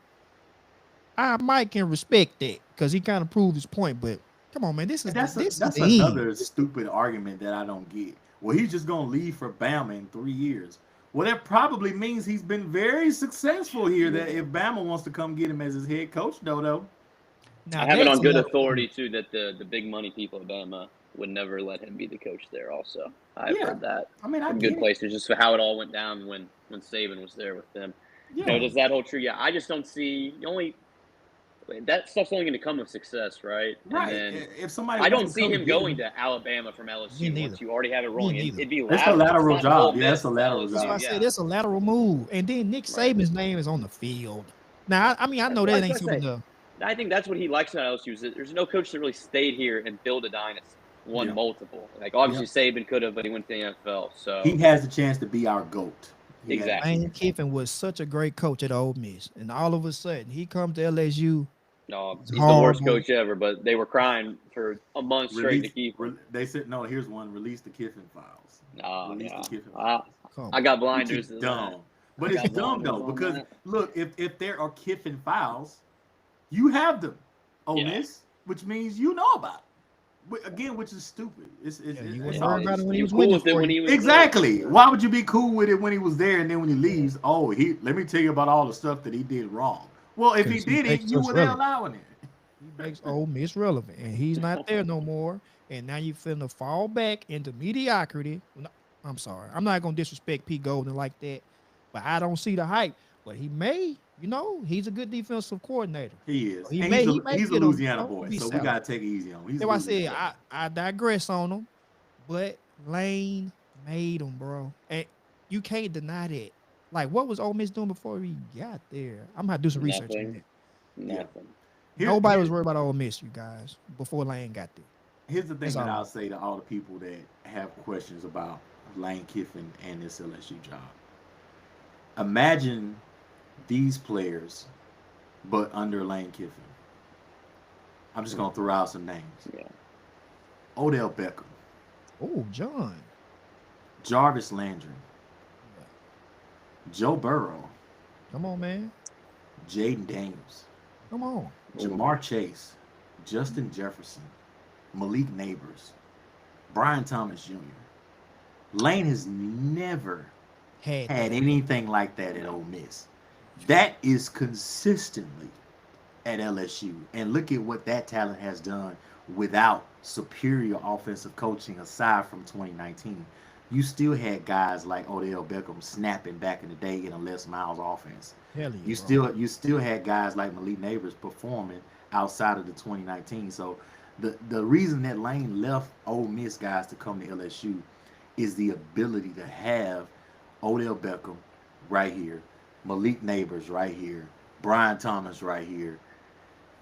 I might can respect that because he kind of proved his point. But come on, man, that's another stupid argument that I don't get. Well, he's just gonna leave for Bama in 3 years. Well, that probably means he's been very successful here. That if Bama wants to come get him as his head coach, though. Now, I have it on good authority too that the big money people at Bama would never let him be the coach there. Also, I've heard that. I mean, from good places, just for how it all went down when Saban was there with them. Yeah. Does that hold true? Yeah, I just don't see that stuff's only going to come with success, right? Right. And then if somebody, I don't see him going to Alabama from LSU once you already have it rolling. It'd be that's a lateral job. Yeah, that's a lateral job. That's why I said it's a lateral move. And then Nick Saban's name is on the field. Now, I mean, I know that ain't soon enough. I think that's what he likes about LSU. Is that there's no coach that really stayed here and built a dynasty. Won multiple. Like obviously Saban could have, but he went to the NFL. So he has the chance to be our GOAT. Exactly. Lane Kiffin was such a great coach at Ole Miss, and all of a sudden he comes to LSU. No, he's the worst coach ever. But they were crying for a month straight to keep him. They said, "No, here's one. Release the Kiffin files." The Kiffin files. I got blinders. It's dumb, but it's dumb though because look, if there are Kiffin files, you have them. Ole Miss. which means you know about it. Again, which is stupid. You It's wasn't all worried about it when he You was cool winning with it for when you. he was exactly. there. Why would you be cool with it when he was there, and then when he leaves, oh, let me tell you about all the stuff that he did wrong. Well, if he Because he did it, makes you us were there relevant. allowing it. He makes Ole Miss relevant, and he's not there no more. And now you finna fall back into mediocrity. I'm sorry, I'm not gonna disrespect Pete Golden like that, but I don't see the hype. But he may, he's a good defensive coordinator. He is, He and may, he may he's a get him, Louisiana to boy, be so we salary. gotta take it easy on him. He's a That's why I Louisiana said boy. I digress on him, but Lane made him, bro, and you can't deny that. Like, what was Ole Miss doing before he got there? I'm gonna do some research on Nothing. that. Yeah. Nothing. Nobody was worried about Ole Miss, you guys, before Lane got there. Here's the thing That's that all. I'll say to all the people that have questions about Lane Kiffin and this LSU job. Imagine these players, but under Lane Kiffin. I'm just gonna throw out some names: Yeah. Odell Beckham, Oh, John. Jarvis Landry, Yeah. Joe Burrow, Come on, man. Jaden Daniels, Come on. Jamar Chase, Justin Jefferson, Malik Neighbors, Brian Thomas Jr. Lane has never Had had that. anything like that at Ole Miss. That is consistently at LSU. And look at what that talent has done without superior offensive coaching aside from 2019. You still had guys like Odell Beckham snapping back in the day in a Les Miles offense. Hell yeah, You still had guys like Malik Neighbors performing outside of the 2019. So the reason that Lane left Ole Miss guys to come to LSU is the ability to have Odell Beckham right here, Malik Neighbors right here, Brian Thomas right here.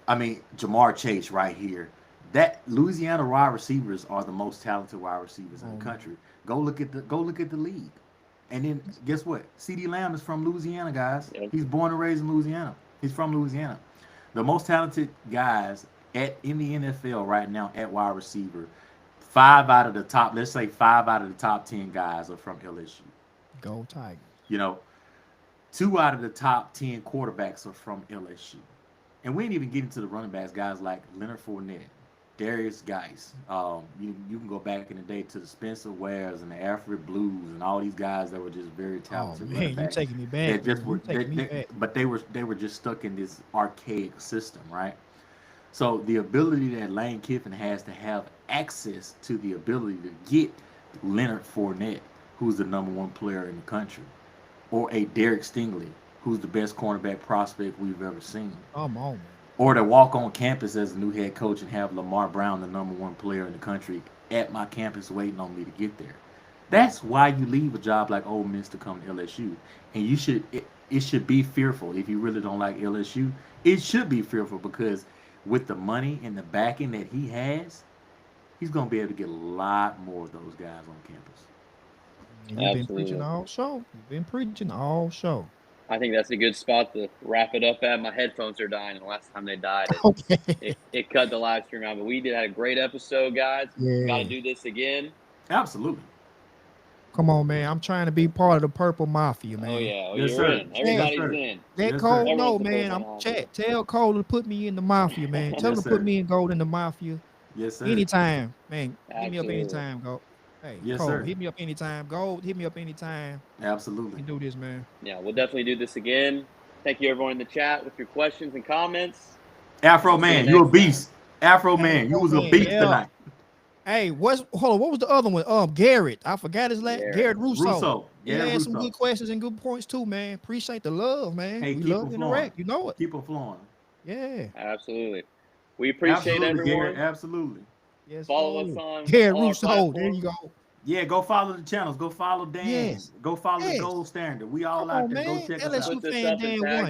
I mean, Jamar Chase right here. That Louisiana wide receivers are the most talented wide receivers in the country. Go look at the league. And then guess what? CeeDee Lamb is from Louisiana, guys. Yep. He's born and raised in Louisiana. He's from Louisiana. The most talented guys in the NFL right now at wide receiver, five out of the top 10 guys are from LSU. Go Tigers. 2 out of the top 10 quarterbacks are from LSU. And we ain't even getting to the running backs, guys like Leonard Fournette, Darius Geis. You can go back in the day to the Spencer Wares and the Alfred Blues and all these guys that were just very talented running You backs. taking me back. But they were just stuck in this archaic system, right? So the ability that Lane Kiffin has to have access to the ability to get Leonard Fournette, who's the #1 player in the country, or a Derek Stingley, who's the best cornerback prospect we've ever seen. Come on, man. Or to walk on campus as a new head coach and have Lamar Brown, the #1 player in the country, at my campus waiting on me to get there. That's why you leave a job like Ole Miss to come to LSU. And it should be fearful if you really don't like LSU. It should be fearful because with the money and the backing that he has, he's going to be able to get a lot more of those guys on campus. And you've been preaching all show. I think that's a good spot to wrap it up at. My headphones are dying, and the last time they died, it cut the live stream out. But we had a great episode, guys. Yeah. Got to do this again. Absolutely. Come on, man. I'm trying to be part of the Purple Mafia, man. Oh, yeah. Yes, you're sir. in. Everybody's Yes, sir. in. Let Yes, Cole sir. know, Everyone's the man. Purple I'm Mafia. chat. Tell Cole to put me in the Mafia, man. Tell him Yes, to put sir. me and Gold in the Mafia. Yes, sir. Anytime, man. Hit me up Absolutely. anytime, Gold. Hey, Yes, Cole, sir. hit me up anytime. Gold, hit me up anytime. We Absolutely. can do this, man. Yeah, we'll definitely do this again. Thank you, everyone in the chat, with your questions and comments. Afro We'll see Man, you you a next beast. Afro Man, you was a Man, beast yeah. tonight. Hey, hold on. What was the other one? Garrett. I forgot his last. Garrett Russo. Russo. He Yeah, had some Russo. good questions and good points too, man. Appreciate the love, man. Hey, We keep love them to flowing. interact. You know it. Keep them flowing. Yeah. Absolutely. We appreciate Absolutely, everyone. Garrett. Absolutely. Yes. Follow sir. us on Garrett all our Russo. There platforms. you go. Yeah, go follow the channels. Go follow Dan. Yes. Go follow the Yes. Gold Standard. We all Come out on, there. Go man. check us LSU out. Put this fan up and Dan tag one.